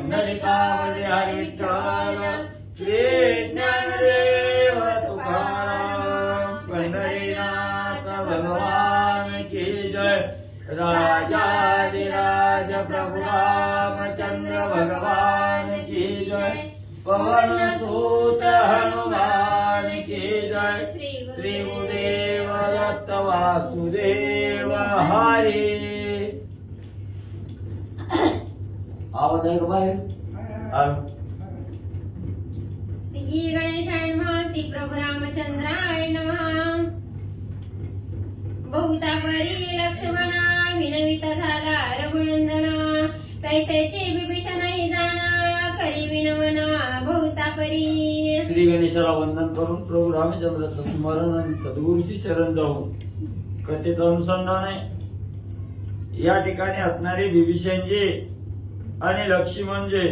पंढरिकामध्ये हरी विठ्ठल श्री ज्ञानदेव तुकाराम पंढरीनाथ भगवान की जय। राजाधिराज प्रभु रामचंद्र भगवान की जय। पवन सूत हनुमान की जय। श्री गुरुदेव दत्त वासुदेव हरी। आवाज आहे का बाहेर? श्री गणेशाय नमः। श्री प्रभु रामचंद्राय नमः। बहुता परी लक्ष्मणा विनवित झाला रघुनंदना। पैसेची विभीषणाई जाणा करी विनवना बहुता परी। श्री गणेशाला वंदन करून प्रभू रामचंद्राचं स्मरण आणि सद्गुरूची शरण जाऊन कथेचं अनुसंधान आहे। या ठिकाणी असणारे विभीषणजी आणि लक्ष्मणजी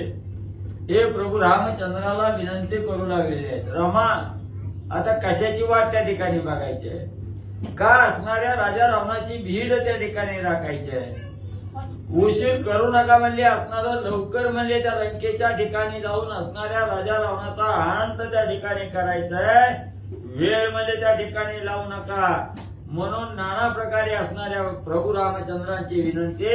हे प्रभू रामचंद्राला विनंती करू लागलेले आहेत, रामा आता कशाची वाट त्या ठिकाणी बघायची आहे, का असणाऱ्या राजा रावणाची भीड त्या ठिकाणी राखायची आहे, उशीर करू नका म्हणले, असणारं लवकर म्हणले त्या लंकेच्या ठिकाणी जाऊन असणाऱ्या राजा रावणाचा अंत त्या ठिकाणी करायचा आहे, वेळ म्हणजे त्या ठिकाणी लावू नका म्हणून नाना प्रकारे असणाऱ्या प्रभू रामचंद्रांची विनंती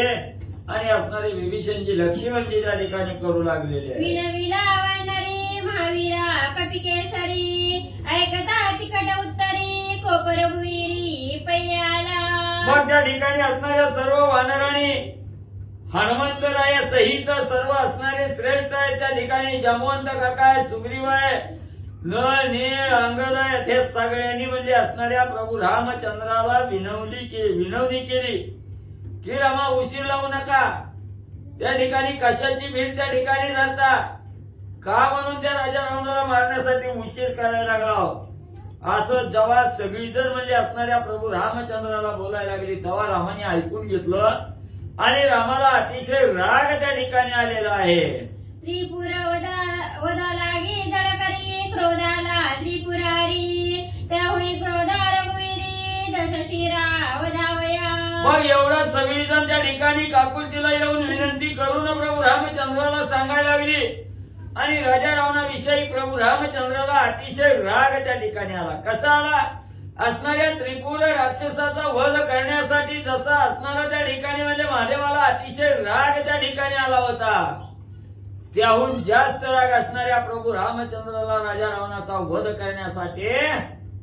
आणि असणारे विभीषणजी लक्ष्मणजी त्या ठिकाणी करू लागलेले आहे। विनविला वानरी महावीरा कपिकेसरी ऐकता तिकट उत्तरी कोप रघुवीरी पय्याला। मग त्या ठिकाणी असणाऱ्या सर्व वानरांनी हनुमंतराया सहित सर्व असणारे श्रेष्ठ आहेत त्या ठिकाणी जांबवंत काका आहे, सुग्रीव आहे, नळ नीळ अंगद आहेत, हे सगळ्यांनी म्हणजे असणाऱ्या प्रभू रामचंद्राला विनवणी केली की रामा उशीर लावू नका, त्या ठिकाणी कशाची भीड त्या ठिकाणी धरता का म्हणून त्या राजा रावणाला मारण्यासाठी उशीर करायला लागला। असं जेव्हा सगळीजण म्हणजे असणाऱ्या प्रभू रामचंद्राला बोलायला लागली तेव्हा रामाने ऐकून घेतलं आणि रामाला अतिशय राग त्या ठिकाणी आलेला आहे। त्रिपुर वदा लागे जळ करी क्रोधाला त्रिपुरारी त्याहुनी क्रोधा रघुवीरी दशशिरा वधावया। मग एवढा सगळीजण त्या ठिकाणी काकुलतीला येऊन विनंती करून प्रभू रामचंद्राला सांगायला लागली आणि राजा रावणाविषयी प्रभू रामचंद्राला अतिशय राग त्या ठिकाणी आला। कसा आला? असणाऱ्या त्रिपुर राक्षसाचा वध करण्यासाठी जसा असणारा त्या ठिकाणी म्हणजे महादेवाला अतिशय राग त्या ठिकाणी आला होता, त्याहून जास्त राग असणाऱ्या प्रभू रामचंद्राला राजा रावणाचा वध करण्यासाठी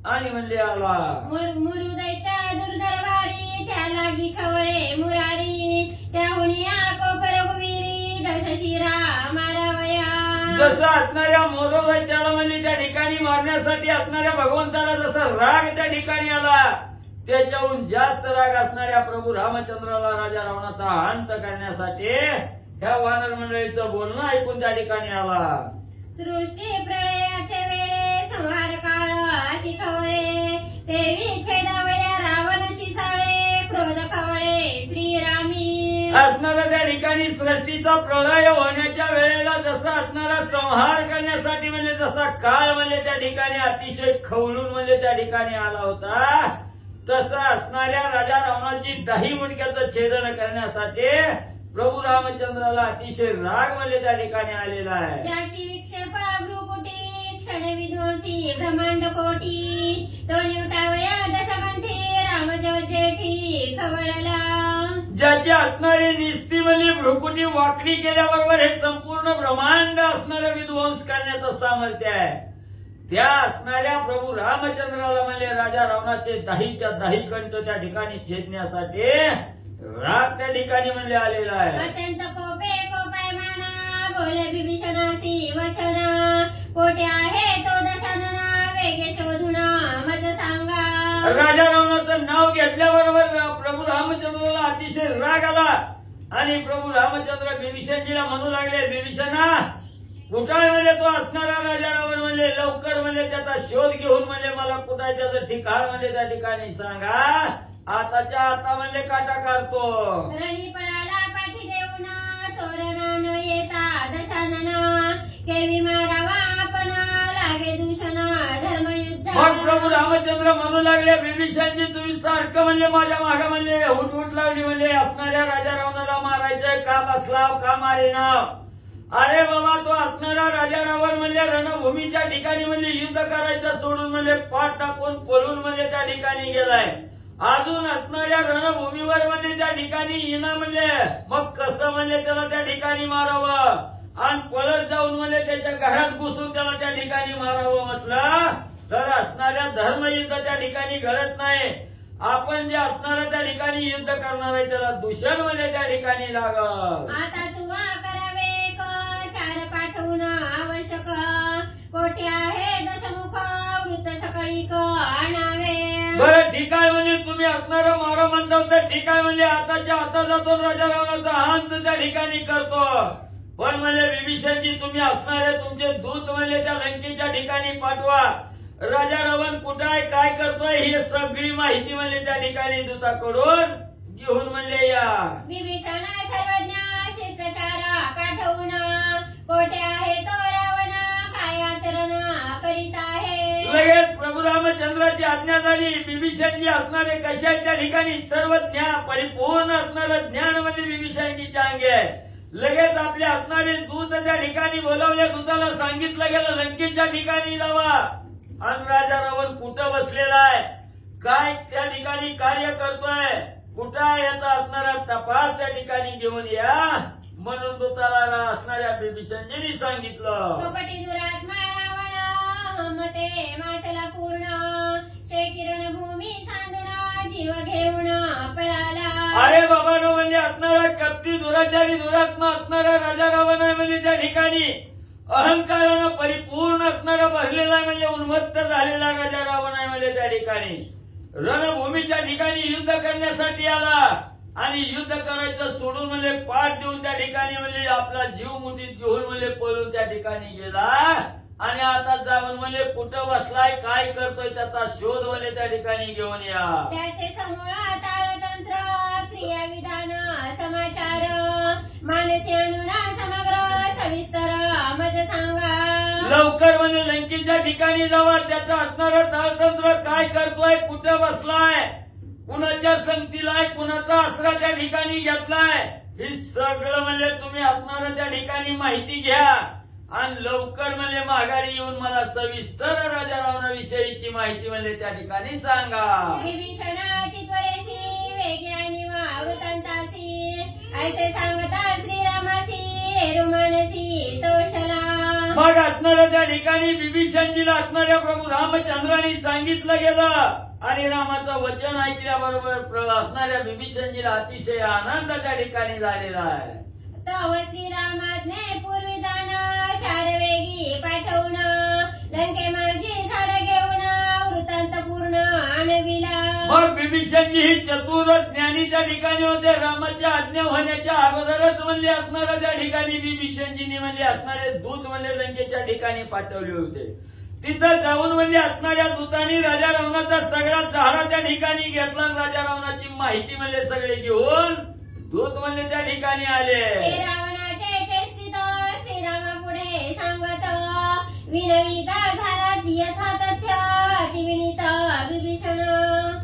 आणि म्हणजे आला। मुरु दैत्य दुर्धरवारी त्या लागी खवळे मुरारी त्याहुनी कोप रघुवीरी दशशिरा मारावया। जसं असणाऱ्या मोरो दैत्याला म्हणजे त्या ठिकाणी मारण्यासाठी असणाऱ्या भगवंताला जसा राग त्या ठिकाणी आला त्याच्याहून जास्त राग असणाऱ्या प्रभू रामचंद्राला राजा रावणाचा अंत करण्यासाठी ह्या वानर मंडळीचं बोलणं ऐकून त्या ठिकाणी आला। सृष्टी प्रळयाचे वेळे संहार काळ अति खवळे तेवी छेदावया रावण शिसाळे क्रोध खवळे श्रीरामी। असणारा त्या ठिकाणी सृष्टीचा प्रलय होण्याच्या वेळेला जसा असणारा संहार करण्यासाठी म्हणजे जसा काळ म्हणजे त्या ठिकाणी अतिशय खवळून म्हणजे त्या ठिकाणी आला होता तसं असणाऱ्या राजा रावणाची 10 मुंडक्याचं छेदन करण्यासाठी प्रभू रामचंद्राला अतिशय राग म्हणजे त्या ठिकाणी आलेला आहे। ज्याची विक्षेप भ्रुकुटी क्षण विध्वंसी ब्रह्मांड कोटी तोणी उठावया दशकंठी रामजव जेठी खवळला। ज्याची असणारी निस्ती म्हणजे भ्रुकुटी वाकडी केल्याबरोबर हे संपूर्ण ब्रह्मांड असणारं विध्वंस करण्याचं सामर्थ्य आहे, त्या असणाऱ्या प्रभू रामचंद्राला म्हणजे राजा रावणाचे 10च्या 10 कंठ त्या ठिकाणी छेदण्यासाठी राग त्या ठिकाणी म्हणजे आलेला आहे। अत्यंत कोपे कोपायमाना बोले विभीषणासी वचना कोठे आहे तो दशानना वेगे शोधुना मज सांगा। राजा रावणाचं नाव घेतल्याबरोबर प्रभू रामचंद्राला अतिशय राग आला आणि प्रभू रामचंद्र विभीषणजीला म्हणू लागले, विभीषणा कुठे म्हणजे तो असणारा राजा रावण म्हणजे लवकर म्हणजे त्याचा शोध घेऊन म्हणजे मला कुठे त्याचं ठिकाण म्हणजे त्या ठिकाणी सांगा, आताच्या आता म्हणजे काटा काढतो। रणी पळाला पाठी देऊन तोरणा न येता दशानना केवी मारावा आपण लागे दूषण धर्मयुद्ध। मग प्रभू रामचंद्र म्हणू लागले, विभीषणजी तुम्ही सारखं म्हणजे माझ्या मागे म्हणजे हुट लागली म्हणजे असणाऱ्या राजा रावणाला मारायचंय, का बसलाव का मारेना, अरे बाबा तो असणारा राजा रावण म्हणजे रणभूमीच्या ठिकाणी म्हणजे युद्ध करायचं सोडून म्हणजे पाठ टाकून पळून म्हणजे त्या ठिकाणी गेलाय. अजून असणाऱ्या रणभूमीवर म्हणजे त्या ठिकाणी येणं म्हणजे मग कसं म्हणजे त्याला त्या ठिकाणी मारावं आणि पळत जाऊन म्हणजे त्याच्या घरात घुसून त्याला त्या ठिकाणी मारावं म्हटलं तर असणाऱ्या धर्मयुद्ध त्या ठिकाणी घडत नाही. आपण जे असणाऱ्या त्या ठिकाणी युद्ध करणार आहे त्याला दूषण म्हणजे त्या ठिकाणी लागल. आता तुवा करावे चार पाठवून आवश्यक कोठे आहे दशमुख वृत्त सकाळी आणावे. बरं ठीक आहे म्हणजे तुम्ही असणारं मारा म्हणता तर ठीक आहे म्हणजे आताच्या आता जातो राजा रावणाचा अंत त्या ठिकाणी करतो. पण म्हणजे विभीषणजी तुम्ही असणारे तुमचे दूत म्हणजे त्या लंकेच्या ठिकाणी पाठवा. राजा रावण कुठं आहे काय करतोय हे सगळी माहिती म्हणजे त्या ठिकाणी दूताकडून घेऊन म्हणजे या. विभीषण सर्वज्ञ शिष्टाचार पाठवून कोठे आहे तो रावण काय आचरण करीत आहे. लगेच प्रभू रामचंद्राची आज्ञा झाली. विभीषणजी असणारे कशा आहेत त्या ठिकाणी सर्व ज्ञान परिपूर्ण असणारं ज्ञान म्हणजे विभीषणजीच्या अंगी आहे. लगेच आपले असणारे दूत त्या ठिकाणी बोलावले. दूताला सांगितलं गेलं लंकेच्या ठिकाणी जावा आणि राजा रावण कुठं बसलेला आहे काय त्या ठिकाणी कार्य करतोय कुठं आहे याचा असणारा तपास त्या ठिकाणी घेऊन या म्हणून दूताला असणाऱ्या विभीषणजींनी सांगितलं. कपटी दुरात्मा रावण हमटे मातला पूर्ण शेकिरण भूमी सांडून जीव घेऊन पळाला. अरे बाबानो म्हणजे असणारा कपटी दुराचारी दुरात्मा असणारा राजा रावण आहे म्हणजे त्या ठिकाणी अहंकारानं परिपूर्ण असणारा बसलेला म्हणजे उन्मत्त झालेला राजा रावण आहे म्हणजे त्या ठिकाणी रणभूमीच्या ठिकाणी युद्ध करण्यासाठी आला आणि युद्ध करायचं सोडून म्हणजे पाठ देऊन त्या ठिकाणी म्हणजे आपला जीव मुठीत घेऊन म्हणजे पळून त्या ठिकाणी गेला आणि आता जाऊन म्हणजे कुठं बसलाय काय करतोय त्याचा शोध म्हणजे त्या ठिकाणी घेऊन या. त्याचे समूळ ताळतंत्र क्रियाविधान समाचार मानसी अनुना समग्र सविस्तर मज सांगा. लवकर म्हणजे लंकेच्या ठिकाणी जावा त्याचं असणारं ताळतंत्र काय करतोय कुठं बसलाय कुणाच्या संगतीला आहे कुणाचा आसरा त्या ठिकाणी घेतलाय हे सगळं म्हणजे तुम्ही असणारं त्या ठिकाणी माहिती घ्या आणि लवकर म्हणजे माघारी येऊन मला सविस्तर राजा रावणाविषयीची माहिती म्हणजे त्या ठिकाणी सांगा. विभीषण त्वरेसी वेगे आणि वृत्तांतासी ऐसे सांगता श्रीरामासी रुमानसी तोषला. मग असणाऱ्या त्या ठिकाणी विभीषणजीला असणाऱ्या प्रभू रामचंद्रांनी सांगितलं गेलं आणि रामाचं वचन ऐकल्याबरोबर असणाऱ्या विभीषणजीला अतिशय आनंद त्या ठिकाणी झालेला आहे. तव श्रीरामाने पूर्वी जाण चार वेगी पाठवून लंके माझी झाड घेऊन वृत्तांत पूर्ण आणविला. मग विभीषणजी ही चतुर ज्ञानी त्या ठिकाणी होते. रामाच्या आज्ञा होण्याच्या अगोदरच म्हणजे असणाऱ्या त्या ठिकाणी विभीषणजींनी म्हणजे असणारे दूत म्हणजे लंकेच्या ठिकाणी पाठवले होते. तिथं जाऊन म्हणजे असणाऱ्या दूतांनी राजा रावणाचा सगळा झाडा त्या ठिकाणी घेतला. राजा रावणाची माहिती म्हणजे सगळे घेऊन दूत म्हणजे त्या ठिकाणी आले. रावणाचे चेष्टित श्रीरामापुढे सांगत विनविता झाला यथा तथ्य अतिविनीत विभीषण.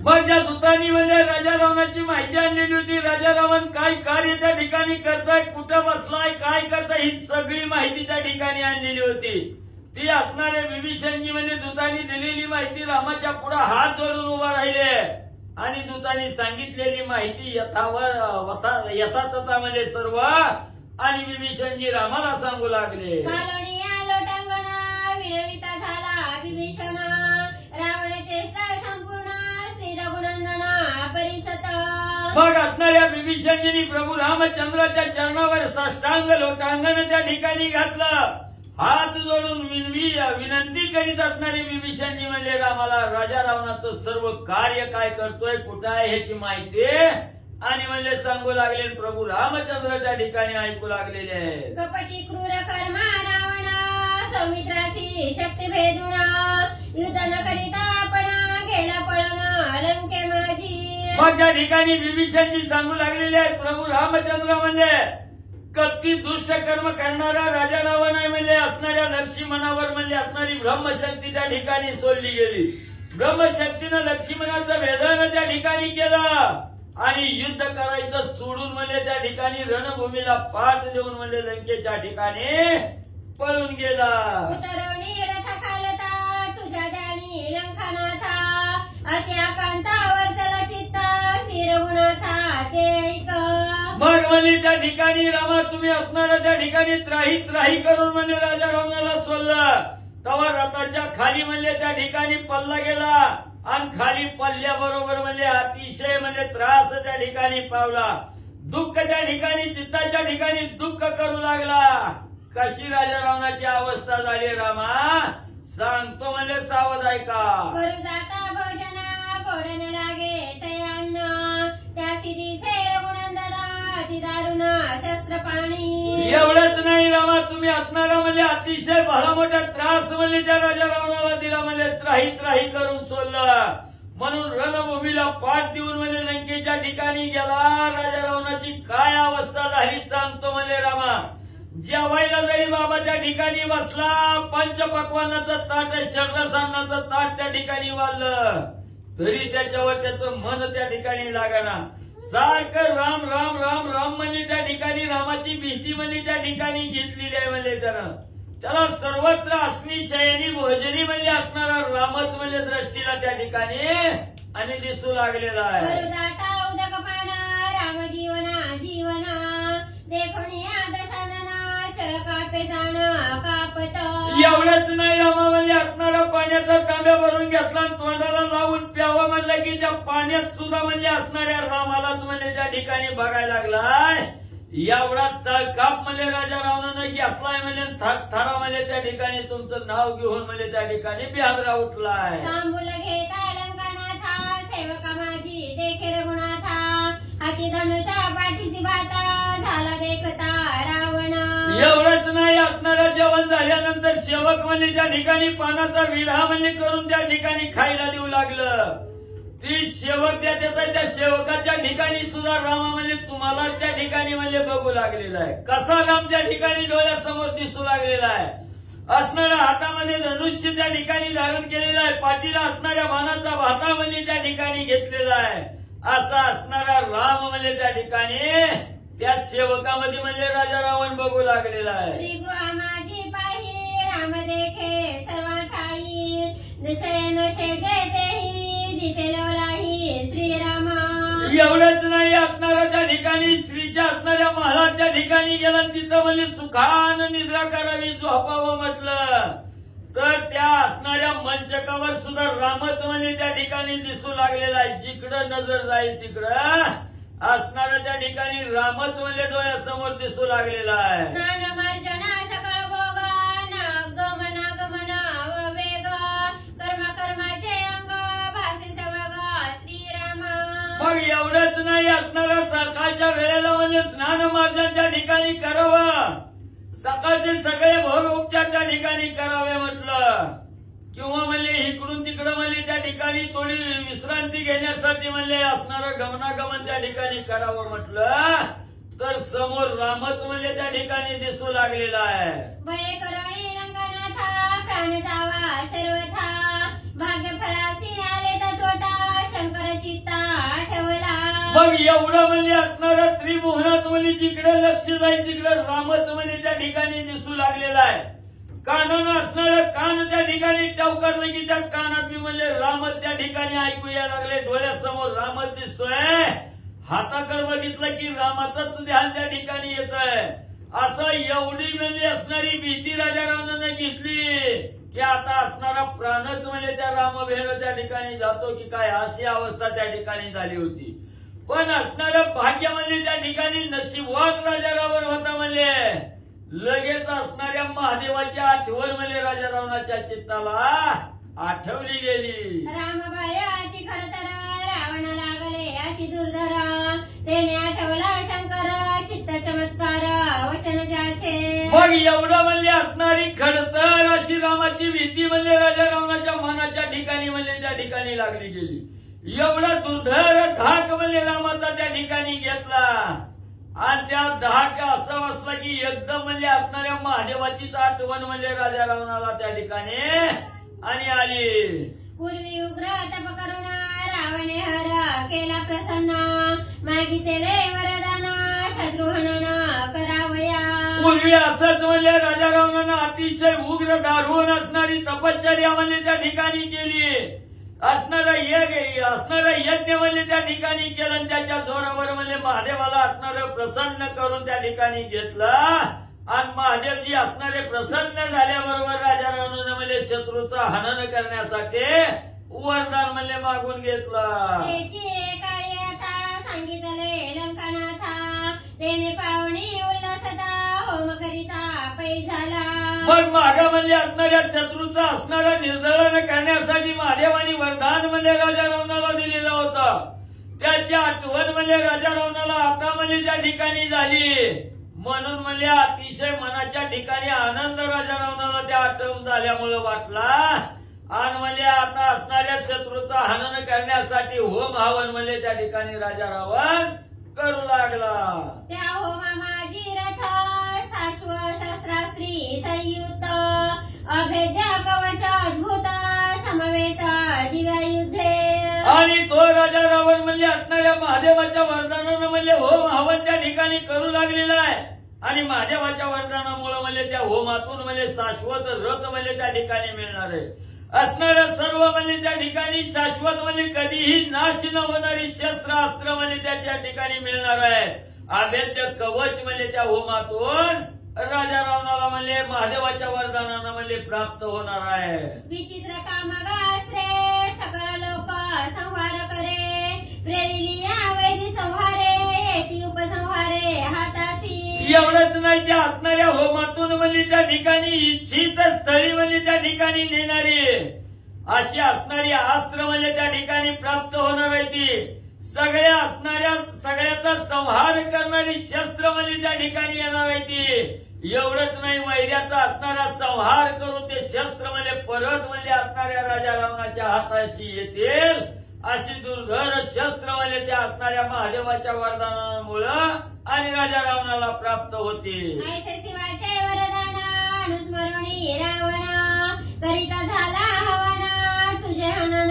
मग ज्या दूतांनी म्हणजे राजा रावणाची माहिती आणलेली होती राजा रावण काय कार्य त्या ठिकाणी करताय कुठं बसलाय काय करताय ही सगळी माहिती त्या ठिकाणी आणलेली होती. ती असणारे विभीषणजी म्हणजे दूतांनी दिलेली माहिती रामाच्या पुढे हात जोडून उभा राहिले आणि दूतांनी सांगितलेली माहिती यथातथा म्हणजे सर्व आणि विभीषणजी रामाला सांगू लागले. कालोनिया लोटांगणा विनविता झाला विभीषण रावण चेष्टा संपूर्ण श्री रघुनंदना परिसत. मग असणाऱ्या विभीषणजींनी प्रभू रामचंद्राच्या चरणावर साष्टांग लोटांगण त्या ठिकाणी घातलं. हात जोडून विनंती करीत असणारे विभीषणजी म्हणजे रामाला राजा रावणाचं सर्व कार्य काय करतोय कुठं आहे ह्याची माहिती आणि म्हणजे सांगू लागले. प्रभू रामचंद्र त्या ठिकाणी ऐकू लागलेले आहे. कपटी क्रूर कर्मा रावण सौमित्राची शक्ती भेदून युद्ध न करिता आपण गेला पळून लंके माझी. मग त्या ठिकाणी विभीषणजी सांगू लागलेले आहेत. प्रभू रामचंद्र म्हणजे कपटी दुष्ट कर्म करणारा राजा रावण आहे म्हणजे असणाऱ्या लक्ष्मणावर म्हणजे असणारी ब्रह्मशक्ती त्या ठिकाणी सोडली गेली. ब्रह्मशक्तीनं लक्ष्मणाचं वेदन त्या ठिकाणी केलं आणि युद्ध करायचं सोडून म्हणजे त्या ठिकाणी रणभूमीला पाठ देऊन म्हणजे लंकेच्या ठिकाणी पळून गेला. उतरवणी रथ खालता तुझ्या ध्यानी लंकानाथा अति आकांतावर चला चित्ता स्थिर गुणाथा ते ऐक. मग म्हणजे त्या ठिकाणी रामा तुम्ही असणारा त्या ठिकाणी त्राही त्राही करून म्हणजे राजा रावणाला सोडलं. तेव्हा रथाच्या खाली म्हणजे त्या ठिकाणी पल्ला गेला आणि खाली पल्ल्याबरोबर म्हणजे अतिशय म्हणजे त्रास त्या ठिकाणी पावला. दुःख त्या ठिकाणी चित्ताच्या ठिकाणी दुःख करू लागला. कशी राजा रावणाची अवस्था झाली रामा सांगतो म्हणजे सावध ऐका. करू जाता भोजना गोडन लागे तयान्न त्याची दिसे गुणंदना अति दारुण शस्त्र पाणी. एवढंच नाही रामा तुम्ही असणारा म्हणजे अतिशय भला मोठा त्रास म्हणजे त्या राजा रावणाला दिला म्हणजे त्राही त्राही करून सोडलं. म्हणून रणभूमीला पाठ देऊन म्हणजे लंकेच्या ठिकाणी गेला. राजा रावणाची काय अवस्था झाली सांगतो म्हणजे रामा. जेवायला जरी बाबा त्या ठिकाणी बसला पंचपक्वानाचं ताट षड्रसान्नाचं ताट त्या ठिकाणी वाढलं तरी त्याच्यावर त्याचं मन त्या ठिकाणी लागना. सारखं राम राम राम राम म्हणजे त्या ठिकाणी रामाची भीती म्हणजे त्या ठिकाणी घेतलेली आहे. म्हणजे त्याला सर्वत्र असणी शयनी भोजनी म्हणजे असणारा रामच म्हणजे दृष्टीला त्या ठिकाणी आणि दिसू लागलेला आहे. करू जाता उदकपान राम जीवना जीवना देखोनी दशानना चळ कापे जाण कापत. एवढंच नाही रामा म्हणजे असणारा पाण्याचा तांब्या भरून घेतला आणि तोंडाला लावून प्यावं म्हणलं की त्या पाण्यात सुद्धा म्हणजे असणाऱ्या रामालाच म्हणजे त्या ठिकाणी बघायला लागलाय. एवढा चळकाप म्हणजे राजा रावणानं घेतलाय म्हणजे थरा म्हणजे त्या ठिकाणी तुमचं नाव घेऊन म्हणजे त्या ठिकाणी बिहादरा उठलाय. तांबूल घेता लंकानाथा सेवका माझी देखे रघुनाथा हाती धनुषा पाठीसी भाता झाला देखता रावण. एवढंच नाही असणारा जेवण झाल्यानंतर सेवक म्हणजे त्या ठिकाणी पानाचा विडा म्हणजे करून त्या ठिकाणी खायला देऊ लागलं. ती सेवक त्या सेवकाच्या ठिकाणी सुद्धा रामा म्हणजे तुम्हाला त्या ठिकाणी म्हणजे बघू लागलेला आहे. कसा राम त्या ठिकाणी डोळ्यासमोर दिसू लागलेला आहे. असणाऱ्या हातामध्ये धनुष्य त्या ठिकाणी धारण केलेला आहे. पाठीला असणाऱ्या बाणाचा भाता म्हणजे त्या ठिकाणी घेतलेला आहे. असा असणारा राम म्हणजे त्या ठिकाणी त्या सेवकामध्ये म्हणजे राजा रावण बघू लागलेला आहे. श्रीगृहा माझी पाही राम देखे सर्व ठाई दुसरे शेजे तेही दिसे लोलाही श्रीरामा. एवढंच नाही असणारा त्या ठिकाणी स्त्रीच्या असणाऱ्या महालाच्या ठिकाणी गेला तिथं म्हणजे सुखानं निद्रा करावी झोपावं म्हटलं तर त्या असणाऱ्या मंचकावर सुद्धा रामच म्हणजे त्या ठिकाणी दिसू लागलेला आहे. जिकडं नजर जाईल तिकडं असणाऱ्या त्या ठिकाणी रामच म्हणजे डोळ्यासमोर दिसू लागलेला आहे. स्नान मार्जना सकळ भोग गमन गमन वेग कर्म कर्माचे अंग भासी सवग श्रीरामा. मग एवढंच नाही असणारा सकाळच्या वेळेला म्हणजे स्नान मार्जन त्या ठिकाणी करावं. सकाळचे सगळे भोग उपचार त्या ठिकाणी करावे म्हटलं किंवा म्हणजे इकडून तिकडं म्हणजे त्या ठिकाणी थोडी विश्रांती घेण्यासाठी म्हणजे असणारं गमनागमन त्या ठिकाणी करावं म्हटलं तर समोर रामच म्हणजे त्या ठिकाणी दिसू लागलेला आहे. भय करणी रंगनाथा प्राण जावा सर्वथा भाग्य फळासी आले तत्वता शंकर चित्ता आठवला. मग एवढं म्हणजे असणारं त्रिभुवनात म्हणजे जिकडे लक्ष जाईल तिकडे रामच म्हणजे त्या ठिकाणी दिसू लागलेला आहे. कानानं असणारं कान त्या ठिकाणी टवकारलं की त्या कानात म्हणजे रामच त्या ठिकाणी ऐकू यायला लागले. डोळ्यासमोर रामच दिसतोय. हाताकडे बघितलं की रामाचंच ध्यान त्या ठिकाणी येत आहे. असं एवढी म्हणजे असणारी भीती राजा रावणाने घेतली की आता असणारा प्राणच म्हणजे त्या रामभेर त्या ठिकाणी जातो की काय अशी अवस्था त्या ठिकाणी झाली होती. पण असणारं भाग्य म्हणजे त्या ठिकाणी नशीबवान राजा रावण होता. म्हणजे लगेच असणाऱ्या महादेवाची आठवण म्हणजे राजा रावणाच्या चित्ताला आठवली गेली. रामबाय अति खरतर रावण लागले अति दुर्धर त्याने आठवला शंकर चित्त चमत्कार वचन ज्याचे. मग एवढं म्हणजे असणारी खडतर अशी रामाची भीती म्हणजे राजा रावणाच्या मनाच्या ठिकाणी म्हणजे त्या ठिकाणी लागली गेली. एवढा दुर्धर धाक म्हणजे रामाचा त्या ठिकाणी घेतला आणि त्या धाक असं असला की एकदम म्हणजे असणाऱ्या महादेवाचीच आठवण म्हणजे राजा रावणाला त्या ठिकाणी आणि आली. पूर्वी उग्र तप करून रावणे हर केला प्रसन्न मागितले वरदान शत्रुघ्न करावया. पूर्वी असंच म्हणले राजा रावणानं अतिशय उग्र दारुण असणारी तपश्चर्या म्हणले त्या ठिकाणी केली, असणारा यज्ञ म्हणले त्या ठिकाणी केलं आणि त्याच्या जोरावर म्हणले महादेवाला असणारं प्रसन्न करून त्या ठिकाणी घेतलं आणि महादेवजी असणारे प्रसन्न झाल्याबरोबर राजा रावणानं म्हणजे शत्रूचा हनन करण्यासाठी वरदान म्हणले मागून घेतलं. त्याची काळी आता सांगितले लंकानाथा तेने पावणी उल्हासता होम करिता पै झाला. मग मागा म्हणले असणाऱ्या शत्रूचा असणारं निर्दलन करण्यासाठी महादेवानी वरदान म्हणजे राजा रावणाला दिलेलं होतं. त्याची आठवण म्हणजे राजा रावणाला आता म्हणजे त्या ठिकाणी झाली, म्हणून म्हणजे अतिशय मनाच्या ठिकाणी आनंद राजा रावणाला त्या आठवण झाल्यामुळे वाटला आणि म्हणजे आता असणाऱ्या शत्रूचा हनन करण्यासाठी होम हवन म्हणजे त्या ठिकाणी राजा रावण करू लागला. त्या होमा माझी रथ शाश्व शस्त्रास्त्री संयुक्त अभेद्य कवच अद्भुत समवेत दिव्या युद्धे. आणि तो राजा रावण म्हणजे असणाऱ्या महादेवाच्या वरदानानं म्हणजे होम हवन त्या ठिकाणी करू लागलेला आहे आणि महादेवाच्या वरदानामुळे म्हणजे त्या होमातून म्हणजे शाश्वत रथ म्हणजे त्या ठिकाणी मिळणार आहे. असणारं सर्व म्हणजे त्या ठिकाणी शाश्वत म्हणजे कधीही नाश न होणारी शस्त्रास्त्र म्हणजे त्या ठिकाणी मिळणार आहे. अभेद्य कवच म्हणजे त्या होमातून राजा रावणाला म्हणजे महादेवाच्या वरदानानं म्हणजे प्राप्त होणार आहे. विचित्र कामगास्त्रे सकळ लोक संहार करे प्रेरिलिया वैरी संहारे येती उपसंहारे हातासी. एवढंच नाही, त्या असणाऱ्या होमातून म्हणजे त्या ठिकाणी इच्छित स्थळी म्हणजे त्या ठिकाणी नेणारी अशी असणारी अस्त्र म्हणजे त्या ठिकाणी प्राप्त होणार आहे. ती सगळ्याचा संहार करणारी शस्त्र म्हणजे त्या ठिकाणी येणार आहे. ती एवढंच नाही, वैर्याचा असणारा संहार करून ते शस्त्र म्हणजे परत म्हणजे असणाऱ्या राजा रावणाच्या हाताशी येतील अशी दुर्धर शस्त्र म्हणजे त्या असणाऱ्या महादेवाच्या वरदानामुळं आणि राजा रावणाला प्राप्त होतील. ऐसे शिवाचे वरदान अनुस्मरणी रावण करिता झाला हवन तुझे हनन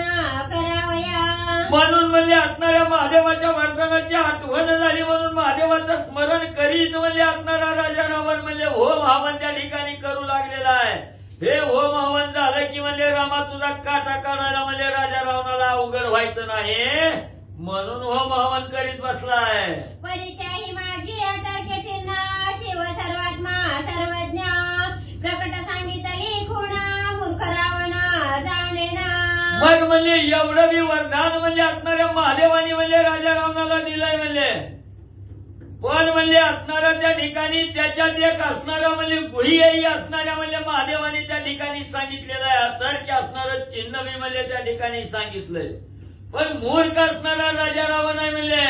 करावया. म्हणून म्हणजे असणाऱ्या महादेवाच्या वरदानाची आठवण झाली म्हणून महादेवाचं स्मरण करीत म्हणजे असणारा राजा रावण म्हणजे होम हवन त्या ठिकाणी करू लागलेला आहे. हे होम हवन झालं की म्हणजे रामा तुझा काटा काढायला म्हणजे राजा रावणाला अवघड व्हायचं नाही म्हणून होम हवन करीत बसलाय. परित्याही माझी तर्क चिन्ह शिव सर्वात्मा सर्वज्ञ प्रकट सांगितली खूण मूर्ख रावण जाणे ना. मग म्हणजे एवढं बी वरदान म्हणजे असणाऱ्या महादेवानी म्हणजे राजा रावणाला दिलंय म्हणजे, पण म्हणजे असणारं त्या ठिकाणी त्याच्यात एक असणारं म्हणजे गुह्यही असणाऱ्या म्हणजे महादेवानी त्या ठिकाणी सांगितलेलं आहे. अतर्क्य असणारं चिन्ह बी म्हणजे त्या ठिकाणी सांगितलंय, पण मूर्ख असणारा राजा रावण आहे म्हणजे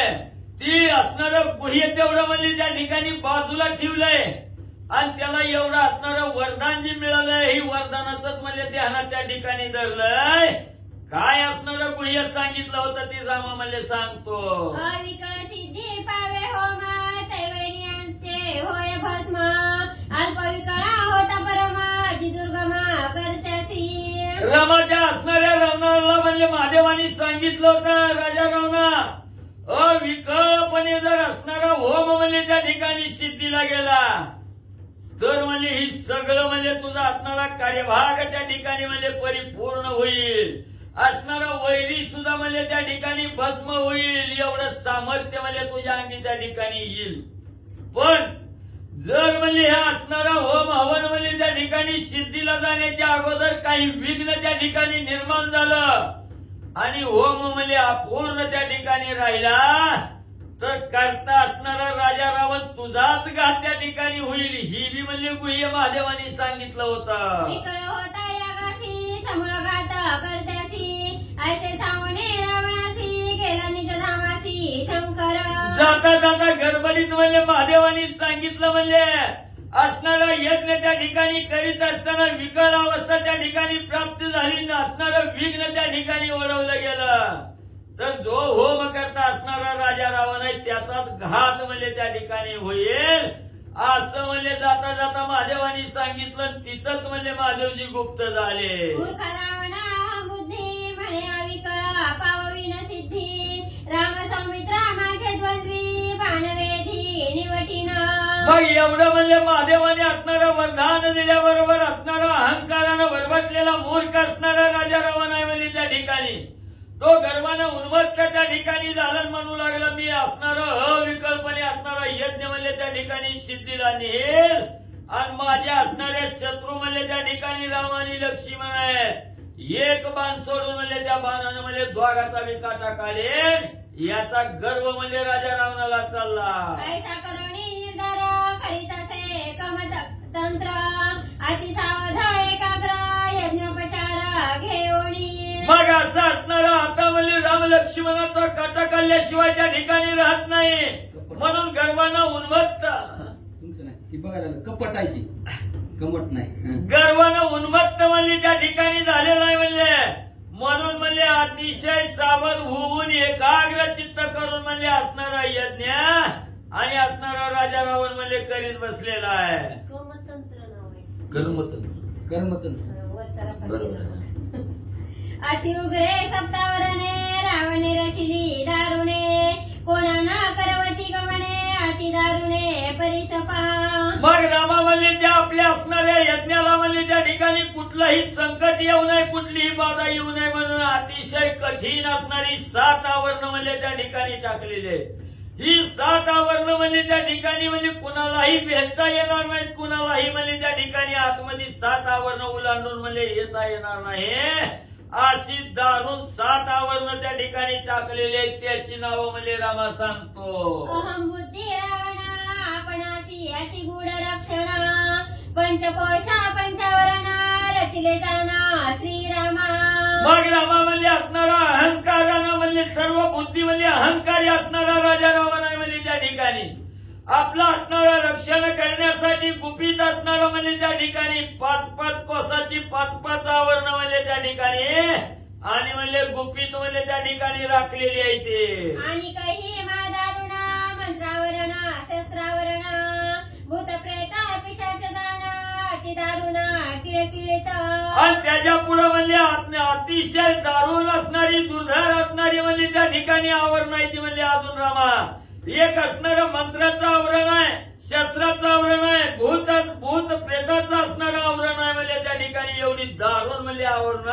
ती असणारं गुह्य तेवढं म्हणजे त्या ठिकाणी बाजूला ठेवलंय आणि त्याला एवढं असणारं वरदान जे मिळालंय ही वरदानाचंच म्हणजे ध्यानात त्या ठिकाणी धरलंय. काय असणारं गुह्य सांगितलं होतं ती रामा म्हणजे सांगतो. अविकळ सिद्धी पावे होम तैवैर्यांचे होय भस्म अल्पविकळा होता परम दुर्गम करत्यासी. रमाच्या असणाऱ्या रावणाला म्हणजे महादेवानी सांगितलं होतं राजा रावणा अविकळपणे जर असणारा होम म्हणजे त्या ठिकाणी सिद्धीला गेला तर म्हणजे ही सगळं म्हणजे तुझा असणारा कार्यभाग त्या ठिकाणी म्हणजे परिपूर्ण होईल. असणारा वैरी सुद्धा म्हणजे त्या ठिकाणी भस्म होईल. एवढं सामर्थ्य म्हणजे तुझ्या अंगी त्या ठिकाणी येईल. पण जर म्हणजे हा असणारा होम हवन म्हणजे त्या ठिकाणी सिद्धीला जाण्याच्या अगोदर काही विघ्न त्या ठिकाणी निर्माण झालं आणि होम म्हणजे अपूर्ण त्या ठिकाणी राहिला तर करता असणारा राजा रावण तुझाच घात त्या ठिकाणी होईल. ही बी म्हणजे गुह्य महादेवानी सांगितलं होतं. विकळ होता यागासी समूळ घात करत्यासी ऐसे सांगणे रावणासी गेला निज धामासी शंकर. जाता जाता गडबडीत म्हणजे महादेवानी सांगितलं म्हणजे असणारा यज्ञ त्या ठिकाणी करीत असताना विकळ अवस्था त्या ठिकाणी प्राप्त झाली, असणारं विघ्न त्या ठिकाणी ओढवलं गेलं तर जो होम करता असणारा राजा रावण आहे त्याचाच घात म्हणजे त्या ठिकाणी होईल असं म्हणजे जाता जाता महादेवानी सांगितलं. तिथंच म्हणजे महादेवजी गुप्त झाले. मूर्ख रावणा बुद्धी म्हणे अविकळ पावविनसी राम सौमित्रा माझे द्वंद्वी बाणवेधी निवटीना. मग एवढं म्हणजे महादेवाने असणारा वरदान दिल्याबरोबर असणारा अहंकारानं भरभटलेला मूर्ख असणारा राजा रावण आहे म्हणजे त्या ठिकाणी तो गर्वानं उन्मत्त त्या ठिकाणी झालं म्हणू लागला मी असणारं अविकल्पणे असणारा यज्ञ म्हणजे त्या ठिकाणी सिद्धीला नेल आणि माझ्या असणाऱ्या शत्रू म्हणजे त्या ठिकाणी राम आणि लक्ष्मण आहे. एक बाण सोडून म्हणजे त्या बाणानं म्हणजे द्वाराचा विकाटा काढेल याचा गर्व म्हणजे राजा रावणाला चालला. ऐसा करुणी निर्धार करीतासे कमतंत्र अतिसावध एकाग्र यज्ञोपचार घेऊनी. मग असं असणारा आता म्हणजे राम लक्ष्मणाचा काटा काढल्याशिवाय त्या ठिकाणी राहत नाही म्हणून गर्वानं उन्मत्त तुमचं नाही ती बघायला कपट आहे ती कमट नाही गर्वानं उन्मत्त म्हणजे त्या ठिकाणी झालेला आहे म्हणजे म्हणून म्हणजे अतिशय सावध होऊन एकाग्र चित्त करून म्हणजे असणारा यज्ञ आणि असणारा राजा रावण म्हणजे करीत बसलेला आहे. कमतंत्र नाव आहे. कर्मतंत्र अतिउग्रे सप्तावरणे रावणे रचिली दारुणे कोणाना करवती गमने अति दारुणे परिसपा. मग रामा म्हणजे त्या आपल्या असणाऱ्या यज्ञाला म्हणजे त्या ठिकाणी कुठलंही संकट येऊ नये कुठलीही बाधा येऊ नये म्हणून अतिशय कठीण असणारी 7 आवरणं म्हणजे त्या ठिकाणी टाकलेली. ही 7 आवरणं म्हणजे त्या ठिकाणी म्हणजे कुणालाही भेटता येणार नाहीत कुणालाही म्हणजे त्या ठिकाणी आतमध्ये 7 आवरणं उलांडून म्हणजे येता येणार नाही अशी दारुण 7 आवरणं त्या ठिकाणी टाकलेली आहेत. त्याची नावं म्हणजे रामा सांगतो. अहम बुद्धी रावणा आपणासी अति गूढ रक्षणा पंचकोशा पंचावरणा रचिले जाना श्रीरामा. मग रामा म्हणजे असणारा अहंकारानं म्हणजे सर्व बुद्धी म्हणजे अहंकारी असणारा राजा रावण आहे म्हणजे त्या ठिकाणी आपलं असणारं रक्षण करण्यासाठी गुपित असणारं म्हणजे त्या ठिकाणी 5-5 कोसाची 5-5 आवरणं म्हणजे त्या ठिकाणी आणि म्हणजे गुपित म्हणजे त्या ठिकाणी राखलेली आहे ते. आणि काही दारुणा मंत्रावरणा शस्त्रावरणा भूतप्रेता पिशाच दाना अति दारुणा किळकिळीत. आणि त्याच्या पुढे म्हणजे अतिशय दारुण असणारी दुर्धर असणारी म्हणजे त्या ठिकाणी आवरण आहे ती म्हणजे अजून रामा एक असणारं मंत्राचं आवरण आहे शस्त्राचं आवरण आहे भूत प्रेताचं असणारं आवरण आहे म्हणजे त्या ठिकाणी एवढी दारुण म्हणजे आवरण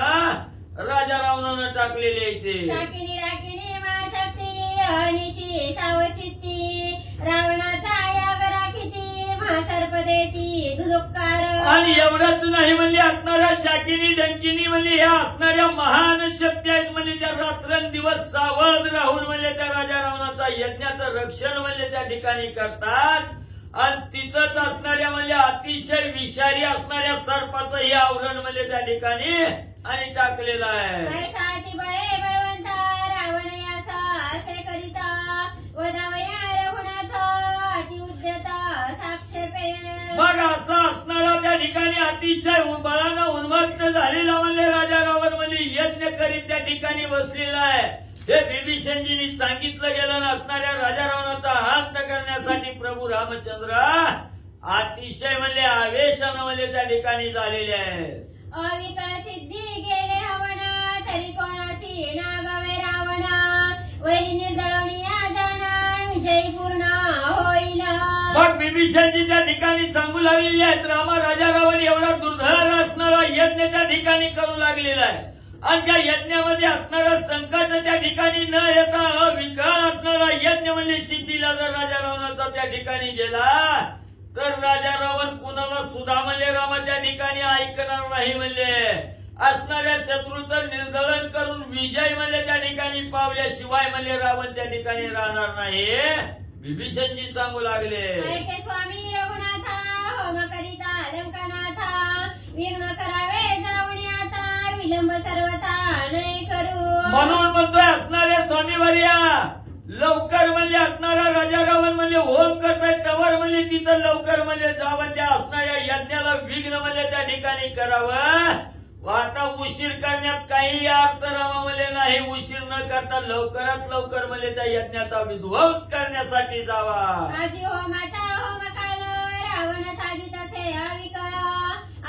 राजा रावणानं टाकलेली आहे ते. शाकिनी राकिनी महाशक्ती अनिशी सावचित्ती रावणाचा याग राखिती महासर्प देती दुदुक्कार. आणि एवढंच नाही म्हणजे असणाऱ्या शाकिनी डंकिनी म्हणजे ह्या असणाऱ्या महान शक्ती आहेत म्हणजे त्या रात्रंदिवस सावध राहून म्हणजे त्या राजा रावणाचा यज्ञाचं रक्षण म्हणजे त्या ठिकाणी करतात आणि तिथंच असणाऱ्या म्हणजे अतिशय विषारी असणाऱ्या सर्पाचं हे आवरण म्हणजे त्या ठिकाणी आणि टाकलेलं आहे. बळे बळवंत रावण यासा असे करिता वदावया रघुनाथ अति उद्यता साक्षेपे. मग असं असणारा त्या ठिकाणी अतिशय बळानं उन्मत्त झालेला म्हणजे राजा रावण म्हणजे यज्ञ करीत त्या ठिकाणी बसलेला आहे. हे विभीषणजींनी सांगितलं गेलं नसणाऱ्या राजा रावणाचा अंत करण्यासाठी प्रभू रामचंद्र अतिशय म्हणजे आवेशानं म्हणजे त्या ठिकाणी झालेले आहे. अविकल सिद्धी गेले हवना तरी कोणासी नागवे रावणा वैरी निर्दळवणिया जाणा विजयी पूर्ण होईल. मग विभीषणजी त्या ठिकाणी सांगू लागलेले आहेत रामा राजा रावण एवढा दुर्धर असणारा यज्ञ त्या ठिकाणी करू लागलेला आहे आणि त्या यज्ञामध्ये असणारं संकट त्या ठिकाणी न येता अविकल असणारा यज्ञ म्हणजे सिद्धीला जर राजा रावणाचा त्या ठिकाणी गेला तर राजा रावण कुणाला सुद्धा म्हणजे रामा त्या ठिकाणी ऐकणार नाही म्हणजे असणाऱ्या शत्रूचं निर्दलन करून विजय म्हणजे त्या ठिकाणी पावल्याशिवाय म्हणजे रावण त्या ठिकाणी राहणार नाही. विभीषणजी सांगू लागले ऐके स्वामी रघुनाथा होम करिता लंकानाथा विघ्न करावे जाऊनी आता विलंब सर्वथा नाही करू. म्हणून म्हणतोय असणाऱ्या स्वामीवर्या लवकर म्हणजे असणारा राजा रावण म्हणजे होम करताय तवर म्हणजे तिथं लवकर म्हणजे जावं त्या असणाऱ्या यज्ञाला विघ्न म्हणजे त्या ठिकाणी करावं. आता उशीर करण्यात काही अर्थ म्हणजे नाही. उशीर न करता लवकरात लवकर म्हणजे त्या यज्ञाचा विध्वंस करण्यासाठी जावा. आजी होमाचा होम काळ रावण साधित असे अविकळ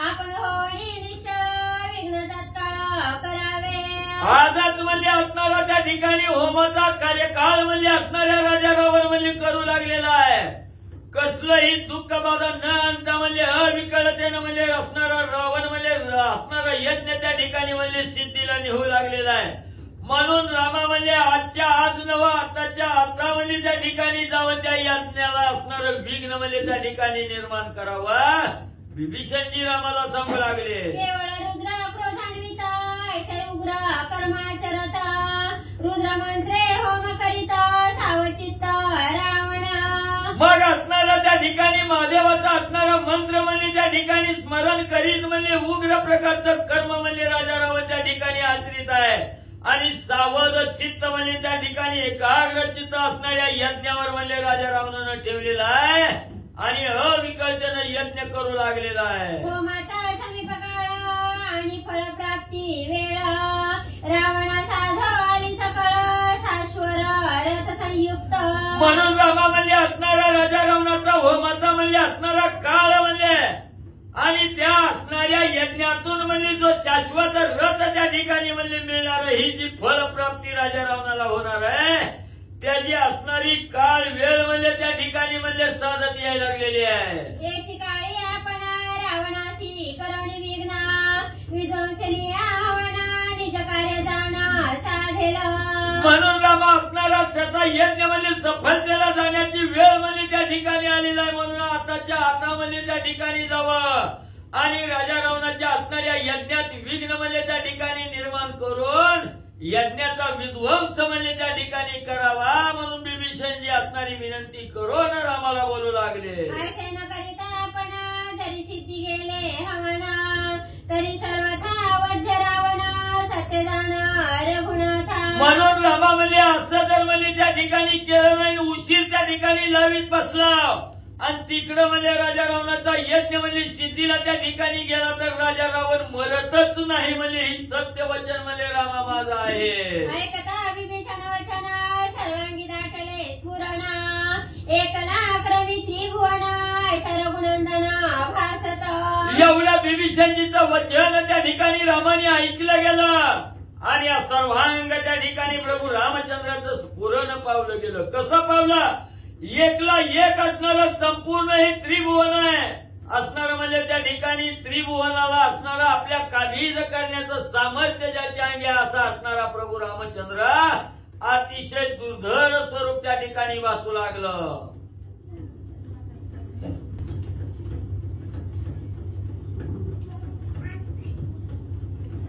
आपण होणी निश्चळ विघ्न तत्काळ करावे. आजच म्हणजे असणारा त्या ठिकाणी होमाचा कार्यकाळ म्हणजे असणाऱ्या राजा रावण म्हणजे करू लागलेला आहे. कसलंही दुःख बाधा न आणता म्हणजे अविकलतेनं म्हणजे असणारा रावण म्हणजे असणारा यज्ञ त्या ठिकाणी म्हणजे सिद्धीला नेऊ लागलेला आहे. म्हणून रामा म्हणजे आजच्या आज नवा आताच्या आता म्हणजे त्या ठिकाणी जावं त्या यज्ञाला असणारं विघ्न म्हणजे त्या ठिकाणी निर्माण करावं. विभीषणजी रामाला सांगू लागले, केवळ रुद्र क्रोधान्विता ऐसे उग्र कर्माचरता रुद्र मंत्रे होम करिता सावचित्त रावण. मग असणारा त्या ठिकाणी महादेवाचा असणारा मंत्र म्हणजे त्या ठिकाणी स्मरण करीत म्हणजे उग्र प्रकारचं कर्म म्हणजे राजा रावण त्या ठिकाणी आचरित आहे. आणि सावध चित्त म्हणजे त्या ठिकाणी एकाग्र चित्त असणाऱ्या यज्ञावर म्हणजे राजा रावणानं ठेवलेला आहे आणि अविकल्पतेनं यज्ञ करू लागलेला आहे. होमाचा समीप काळ आणि फलप्राप्ती वेळ रावण साधो आली सकळ शाश्वर रथ संयुक्त. म्हणून रामा म्हणजे असणारा राजा रावणाचा होमाचा म्हणजे असणारा काळ म्हणजे आणि त्या असणाऱ्या यज्ञातून म्हणजे जो शाश्वत रथ त्या ठिकाणी म्हणजे मिळणार ही जी फलप्राप्ती राजा रावणाला होणार आहे त्याची असणारी काळ वेळ म्हणजे त्या ठिकाणी म्हणजे साधत यायला लागलेली आहे. याची काळी आपण रावणासी करोनी विघ्न विध्वंसनी रावण निज कार्य जाणा साधेला. म्हणून रामा असणारा त्याचा यज्ञ म्हणजे सफलतेला जाण्याची वेळ म्हणजे त्या ठिकाणी आलेला आहे. म्हणून आताच्या हातामध्ये त्या ठिकाणी जावं आणि राजा रावणाच्या असणाऱ्या यज्ञात विघ्न म्हणजे त्या ठिकाणी निर्माण करून यज्ञाचा विध्वंस म्हणजे त्या ठिकाणी करावा. म्हणून विभीषणजी असणारी विनंती करून रामाला बोलू लागले, ऐसे न करिता आपण जरी सिद्धी गेले हवना तरी सर्वथा वध्य रावण सत्य जाणा रघुनाथा. म्हणून रामा म्हणजे असं जर म्हणजे त्या ठिकाणी केलं नाही उशीर त्या ठिकाणी लावीत बसला आणि तिकडं म्हणजे राजा रावणाचा यज्ञ म्हणजे सिद्धीला त्या ठिकाणी गेला तर राजा रावण मरतच नाही म्हणजे ही सत्य वचन म्हणजे रामा माझा आहे. ऐकता विभीषण वचन सर्वांगी दाटले स्फुरणा एक लाख रवी त्रिभुवन ऐसा रघुनंदना भासत. एवढ्या विभीषणजीचं वचन त्या ठिकाणी रामाने ऐकलं गेलं आणि या सर्वांग त्या ठिकाणी प्रभू रामचंद्राचं स्फुरण पावलं गेलं. कसं पावलं? एकला एक असणारं संपूर्ण हे त्रिभुवन आहे असणारं म्हणजे त्या ठिकाणी त्रिभुवनाला असणारा आपल्या काबीज करण्याचं सामर्थ्य ज्याच्या अंगी असा असणारा प्रभू रामचंद्र अतिशय दुर्धर स्वरूप त्या ठिकाणी वासू लागलं.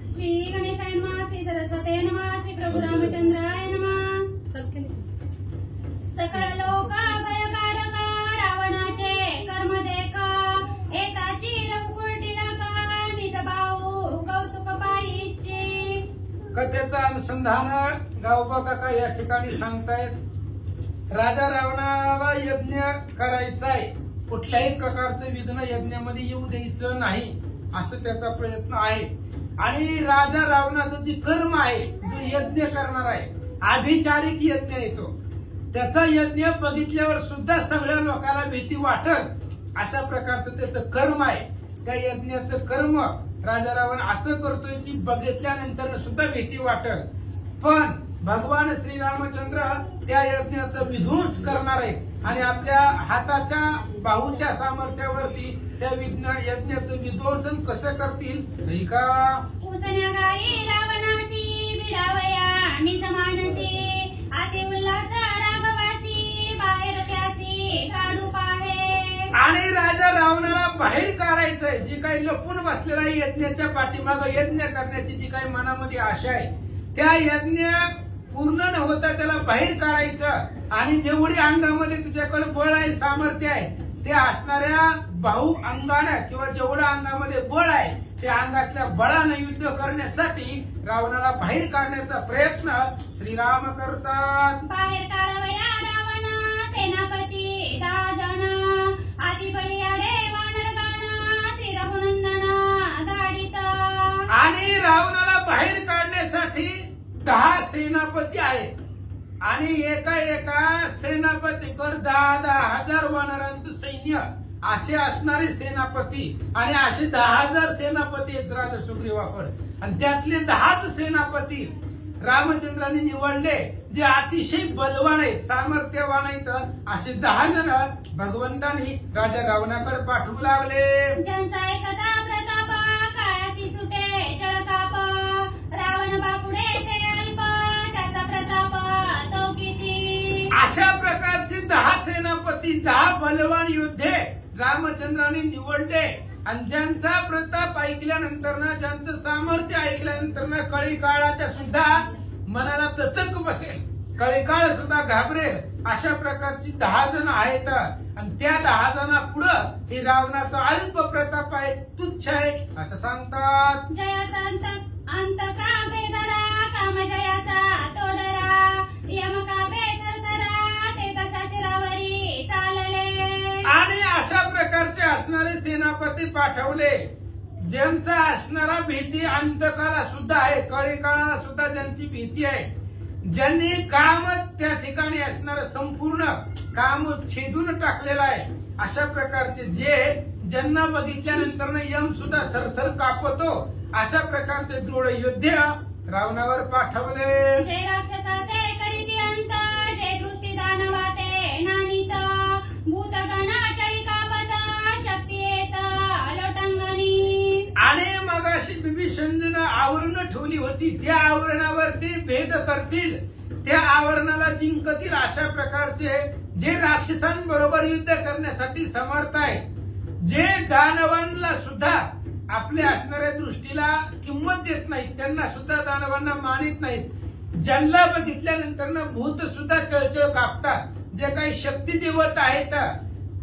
श्री गणेशाय नमः श्री सरस्वते नमः श्री प्रभू रामचंद्राय नमः. सकळ लोक भयकारक रावणाचे कर्म देख एकाची रघुकुटी नका निज भाऊ कौतुक पाहिची. कथेचं अनुसंधान गावबा काका या ठिकाणी सांगतायत. राजा रावणाला यज्ञ करायचाय, कुठल्याही प्रकारचं विघ्न यज्ञामध्ये येऊ द्यायचं नाही असं त्याचा प्रयत्न आहे. आणि राजा रावणाचं जे कर्म आहे जो यज्ञ करणार आहे आभिचारिक यज्ञ येतो त्याचा यज्ञ बघितल्यावर सुद्धा सगळ्या लोकांना भीती वाटत अशा प्रकारचं त्याचं कर्म आहे. त्या यज्ञाचं कर्म राजा रावण असं करतोय की बघितल्यानंतर सुद्धा भीती वाटत. पण भगवान श्रीरामचंद्र त्या यज्ञाचं विध्वंस करणार आहे आणि आपल्या हाताच्या बाहूच्या सामर्थ्यावरती त्या यज्ञाचं विध्वंसन कसं करतील का? उसन्या गाई रावणासी भिडावया निज मानसी आती उल्हास राघवासी बाहेर त्यासी काढू पाहे. आणि राजा रावणाला बाहेर काढायचंय. जी काही लपून बसलेला आहे यज्ञाच्या पाठीमागं यज्ञ करण्याची जी काही मनामध्ये आशा आहे त्या यज्ञ पूर्ण न होता त्याला बाहेर काढायचं आणि जेवढी अंगामध्ये तुझ्याकडे बळ आहे सामर्थ्य आहे ते असणाऱ्या बाहू अंगानं किंवा जेवढं अंगामध्ये बळ आहे त्या अंगातल्या बळानं युद्ध करण्यासाठी रावणाला बाहेर काढण्याचा प्रयत्न श्रीराम करतात. बाहेर काढवया रावण सेनापती 10 जण आधी बळीयाडे वानरगण श्री रघुनंदन धाडित. आणि रावणाला बाहेर काढण्यासाठी 10 सेनापती आहेत आणि एका सेनापतीकडे 10,000 हजार वानरांचं सैन्य असे असणारे सेनापती आणि असे 10,000 सेनापती आहेत राजा सुग्रीवाकडे आणि त्यातले 10च सेनापती रामचंद्रांनी निवडले जे अतिशय बलवान आहेत, सामर्थ्यवान आहेत, असे 10 जण भगवंतांनी राजा रावणाकडे पाठवू लागले. ज्यांचा ऐकता प्रताप काळासी सुटे जळकाप, रावण बापुडे ते अल्प त्याचा प्रताप तो किती. अशा प्रकारचे 10 सेनापती, 10 बलवान योद्धे रामचंद्रांनी निवडले आणि ज्यांचा प्रताप ऐकल्यानंतर ना, ज्यांचं सामर्थ्य ऐकल्यानंतर ना कळी काळाच्या सुद्धा मनाला दचक बसेल, कळी काळ सुद्धा घाबरेल, अशा प्रकारची 10 जण आहेत. आणि त्या 10 जणांपुढं हे रावणाचा अल्प प्रताप आहे, तुच्छ आहे असं सांगतात. जयाचा अंत का बेदरा, काम जयाचा तो डरा, यम का बेदरा ते तशा शिरावरी चालले. आणि अशा प्रकारचे असणारे सेनापती पाठवले, ज्यांचा असणारा भीती अंतकाला सुद्धा आहे, कळी काळाला सुद्धा ज्यांची भीती आहे, ज्यांनी काम त्या ठिकाणी असणारं संपूर्ण काम छेदून टाकलेलं आहे, अशा प्रकारचे जे ज्यांना बघितल्यानंतर यम सुद्धा थरथर कापतो, अशा प्रकारचे दृढ योद्धे रावणावर पाठवले. जे राक्षसाते करीती अंत, जे दृष्टी दानवाते नानित, भूतगणा चळी कापत शक्ती येत लोटंगणी. आणि मगाशी बिभीषणानं आवरण ठेवली होती, त्या आवरणावर ते भेद करतील, त्या आवरणाला जिंकतील, अशा प्रकारचे जे राक्षसांबरोबर युद्ध करण्यासाठी समर्थ आहे, जे दानवांना सुद्धा आपल्या असणाऱ्या दृष्टीला किंमत देत नाहीत, त्यांना सुद्धा दानवांना मानित नाहीत, ज्यांना बघितल्यानंतर भूत सुद्धा चळचळ कापतात, जे काही शक्ती देवत आहेत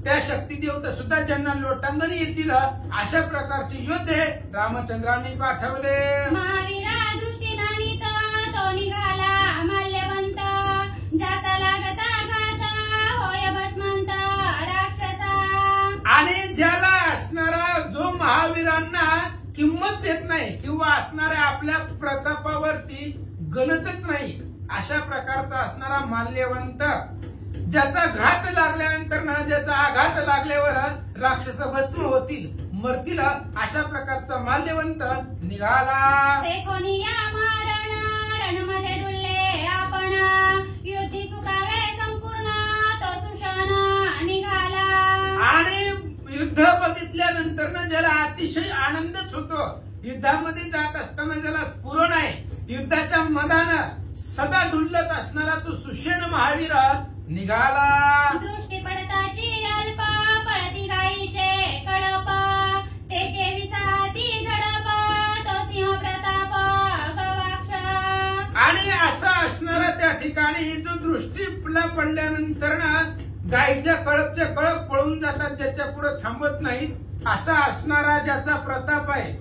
त्या शक्ती देवता सुद्धा ज्यांना लोटांगणी येतील, अशा प्रकारचे योद्धे रामचंद्रांनी पाठवले. महावीरा दृष्टी नानित तो निघाला मल्यवंत, ज्याचा लागता घात होय भस्मंत राक्षसा. आणि ज्याला असणारा जो महावीरांना किंमत देत नाही किंवा असणाऱ्या आपल्या प्रतापावरती गणतच नाही, अशा प्रकारचा असणारा माल्यवंत, ज्याचा घात लागल्यानंतर ना, ज्याचा आघात लागल्यावर राक्षस भस्म होतील, मरतील, अशा प्रकारचा माल्यवंत निघाला. ते कोणी या मारण रणमध्ये डुलले आपण, युद्धी सुखावे संपूर्ण तो सुषण निघाला. आणि युद्ध बघितल्यानंतर ना ज्याला अतिशय आनंदच होतो, युद्धामध्ये जात असताना ज्याला स्फुरण आहे, युद्धाच्या मदानं सदा डुलत असणारा तो सुषेण महावीर निघाला. दृष्टी पडताची अल्प पळती गाईचे कळप, ते 23 झडप तो सिंह प्रताप गवाक्ष. आणि असा असणारा त्या ठिकाणी जो दृष्टीला पडल्यानंतर ना गायीच्या कळपच्या कळप पळून जातात, ज्याच्या पुढे थांबत नाही, असा असणारा ज्याचा प्रताप आहे,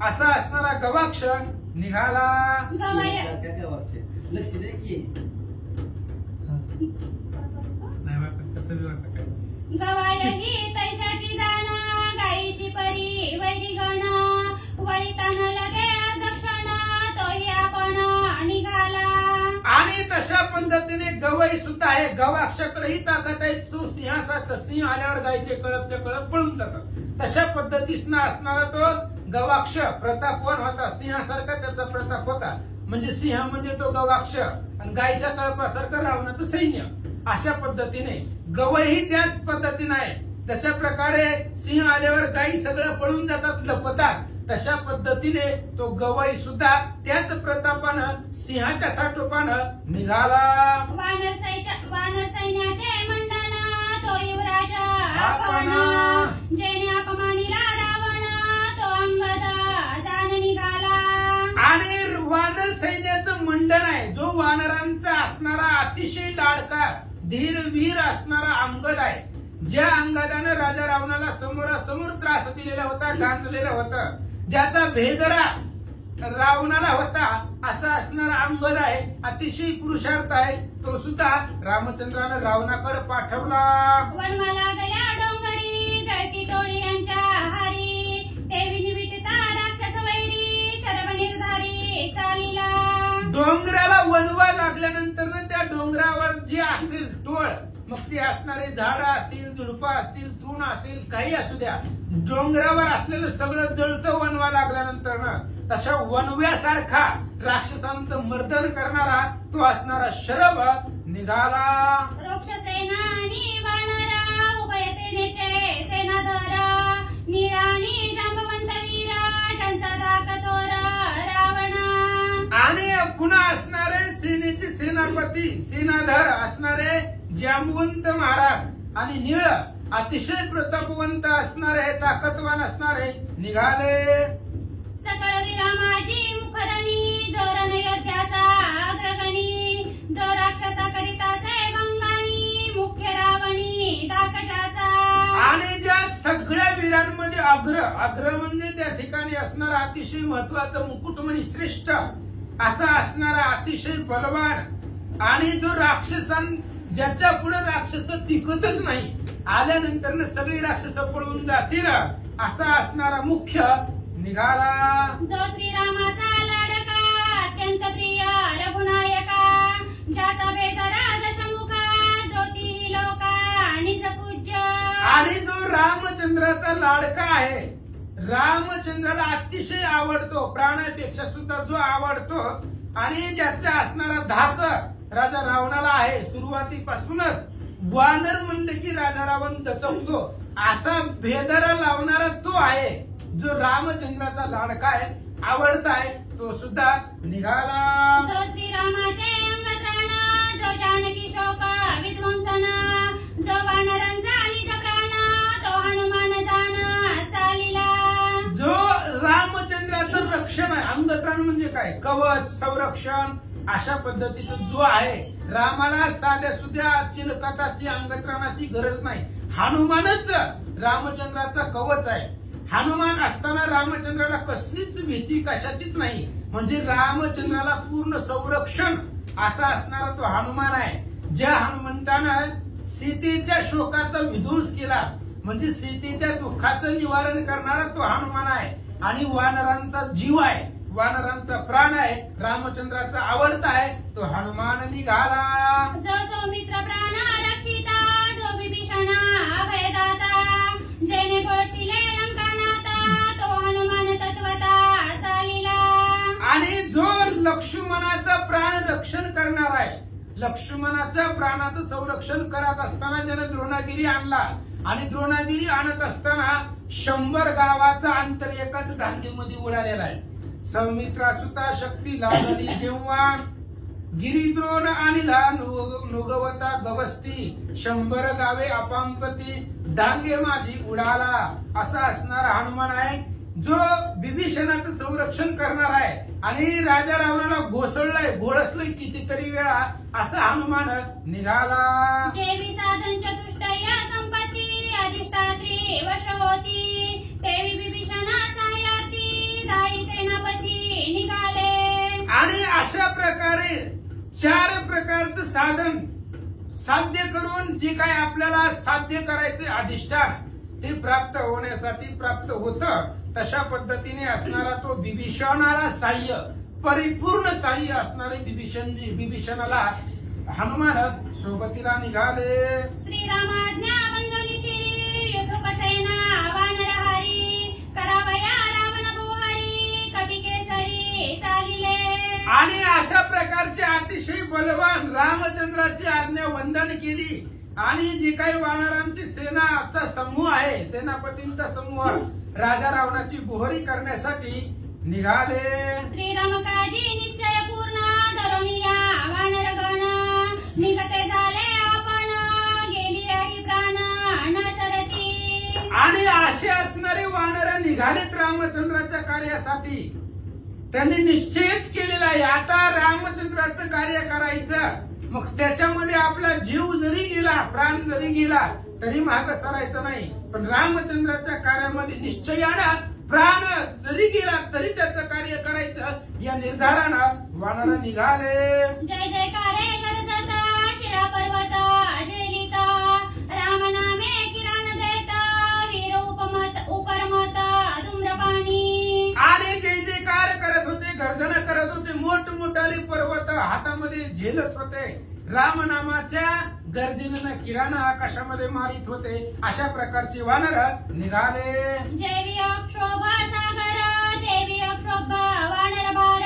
असा असणारा गवाक्ष निघाला. लक्ष द्या की गवायही तैशाची जाण, गायीची परी वैरिगण, वळितान लगे दक्षण तोही आपण निघाला. आणि तशा पद्धतीने गवई सुद्धा आहे, गवाक्षाकडेही ताकद आहे, तो सिंहासारखं सिंह आल्यावर गायीचे कळपच्या कळप पळून जातात, तशा पद्धतीनं असणारा तो गवाक्ष प्रतापवान होता, सिंहासारखा त्याचा प्रताप होता, म्हणजे सिंह म्हणजे तो गवाक्ष आणि गायीच्या कळपासारखं रावणाचं सैन्य. अशा पद्धतीने गवई त्याच पद्धतीने आहे, तशा प्रकारे सिंह आल्यावर गायी सगळं पळून जातात, लपतात, तशा पद्धतीने तो गवई सुद्धा त्याच प्रतापानं सिंहाच्या साठोपानं निघाला. वानर सैन्याचे मंडन तो युवराज आपण, जेने अपमानिला रावण तो अंगद जाण निघाला. आणि वानर सैन्याचं मंडन आहे, जो वानरांचा असणारा अतिशय लाडका धीर वीर असणारा अंगद आहे, ज्या अंगदानं राजा रावणाला समोरासमोर त्रास दिलेला होता, गांजलेला होता, ज्याचा भेदरा रावणाला होता, असा असणारा अंगद आहे, अतिशय पुरुषार्थ आहे, तो सुद्धा रामचंद्रानं रावणाकडे पाठवला. वनमाला गया डोंगरी जळती टोळी यांच्या हारी, ते विनिविटता राक्षस वैरी शरभ निर्धारी चालीला. डोंगराला वनवा लागल्यानंतर त्या डोंगरावर जे असेल टोळ, मग ते असणारे झाडं असतील, झुडपं असतील, तृण असेल, काही असू द्या, डोंगरावर असलेलं सगळं जळतं वनवा लागल्यानंतर ना, तशा वनव्यासारखा राक्षसांचं मर्दन करणारा तो असणारा शरभ निघाला. रोक्षसेना आणि वानरा उभय सेनेचे सेनाधर नीराणी जांबवंत वीरा त्यांचा दाखतोर रावणा. आणि पुन्हा असणारे सेनेचे सेनापती सेनाधर असणारे जांबवंत महाराज आणि निळ अतिशय प्रतापवंत असणारे ताकदवान असणारे निघाले. सकळ विरामाची मुखरणी जो रणयोद्ध्याचा अग्रगणी जो राक्षसा करिता से भंगानी मुख्य रावणी दाकशाचा. आणि ज्या सगळ्या वीरांमध्ये अग्र म्हणजे त्या ठिकाणी असणारा अतिशय महत्वाचं मुकुटमणी श्रेष्ठ असा असणारा अतिशय बलवान आणि जो राक्षसां ज्याच्या पुढे राक्षस टिकतच नाही, आल्यानंतर सगळी राक्षस पळून जातील असा असणारा मुख्य निघाला. जो श्रीरामाचा लाडका अत्यंत प्रिय रघुनायका ज्याचा बेदरा दशमुखा ज्योती लोका निज पूज्य. आणि जो रामचंद्राचा लाडका आहे, रामचंद्राला अतिशय आवडतो, प्राणापेक्षा सुद्धा जो आवडतो आणि ज्याचा असणारा धाक राजा रावणाला आहे. सुरुवातीपासूनच वानर म्हणले की राजा रावण दचकतो असा भेदरा लावणारा तो आहे, जो रामचंद्राचा लाडका आहे, आवडता आहे, तो सुद्धा निघाला. जो श्रीरामाचे अंगत्राण जो जानकी शोक विध्वंसन जो वानरांचा निज प्राण तो हनुमान जाण चालिला. जो रामचंद्राचं रक्षण आहे, अंगत्राण म्हणजे काय, कवच संरक्षण अशा पद्धतीचं जो आहे. रामाला साध्या सुद्धा चिलकटाची अंगत्राणाची गरज नाही, हनुमानच रामचंद्राचा कवच आहे. हनुमान असताना रामचंद्राला कसलीच भीती कशाचीच नाही, म्हणजे रामचंद्राला पूर्ण संरक्षण असा असणारा तो हनुमान आहे. ज्या हनुमंतानं सीतेच्या शोकाचा विध्वंस केला, म्हणजे सीतेच्या दुःखाचं निवारण करणारा तो हनुमान आहे. आणि वानरांचा जीव आहे, वानरांचा प्राण आहे, रामचंद्राचा आवडता आहे, तो हनुमान निघाला. जो सौमित्र प्राण रक्षिता जो विभीषणा अभयदाता जेणे गोळसिले लंकानाथा तो हनुमान तत्वता चालिला. आणि जो लक्ष्मणाचा प्राण रक्षण करणार आहे, लक्ष्मणाच्या प्राणाचं संरक्षण करत असताना ज्याने द्रोणागिरी आणला आणि द्रोणागिरी आणत असताना 100 गावाचा अंतर एकाच डांगेमध्ये उडालेला आहे. सौमित्रा सुता शक्ती लागली जेव्हा गिरिद्रोण आणला नुगवता गवस्ती 100 गावे अपांपती डांगे माझी उडाला असा असणारा हनुमान आहे, जो विभीषणाचं संरक्षण करणार आहे. आणि राजा रावणाला घोळसलंय कितीतरी वेळा असा हनुमान निघाला. जेवी साधन चतुष्टय संपत्ती अधिष्ठात्री वश होती तेवी विभीषणा सायाती दाई सेनापती निघाले. आणि अशा प्रकारे 4 प्रकारचं साधन साध्य करून जे काय आपल्याला साध्य करायचे अधिष्ठान ते प्राप्त होण्यासाठी प्राप्त होतं, तशा पद्धतीने असणारा तो विभीषणाला साह्य परिपूर्ण साह्य असणारे विभीषणाला हनुमान सोबतीला निघाले. श्रीरामाज्ञा वंदनी शिरी युधोपसेना वानरहारी करावया रावण भोहरी कपिकेसरी चालिले. आणि अशा प्रकारचे अतिशय बलवान रामचंद्राची आज्ञा वंदन केली आणि जी काही वानरांची सेनाचा समूह आहे, सेनापतींचा समूह राजा रावणाची बोहरी करण्यासाठी निघाले. श्रीराम काजी निश्चय पूर्ण धरणिया वानरगण निघते झाले आपण गेली आहे प्राण अनसरती. आणि असे असणारे वानर निघालेत रामचंद्राच्या कार्यासाठी. त्यांनी निश्चयच केलेला आहे आता रामचंद्राचं कार्य करायचं, मग त्याच्यामध्ये आपला जीव जरी गेला प्राण जरी गेला तरी मागे सरायचं नाही, पण रामचंद्राच्या कार्यामध्ये निश्चयानं प्राण जरी गेला तरी त्याचं कार्य करायचं या निर्धारानं वानर निघाले. जय जयकारे गरजता शिरा पर्वत अजेलिता राम नामे किरण देता वीर उपरमत धूम्रपाणी. आणि जय जयकार करत होते, गर्जना करत होते, मोठमोठाले पर्वत हातामध्ये झेलत होते, राम नामाच्या गर्जनेनं किराणा आकाशामध्ये मारित होते. अशा प्रकारचे वानर निघाले. जैवी अक्षोभा सागर देवी अक्षोभ वानर बार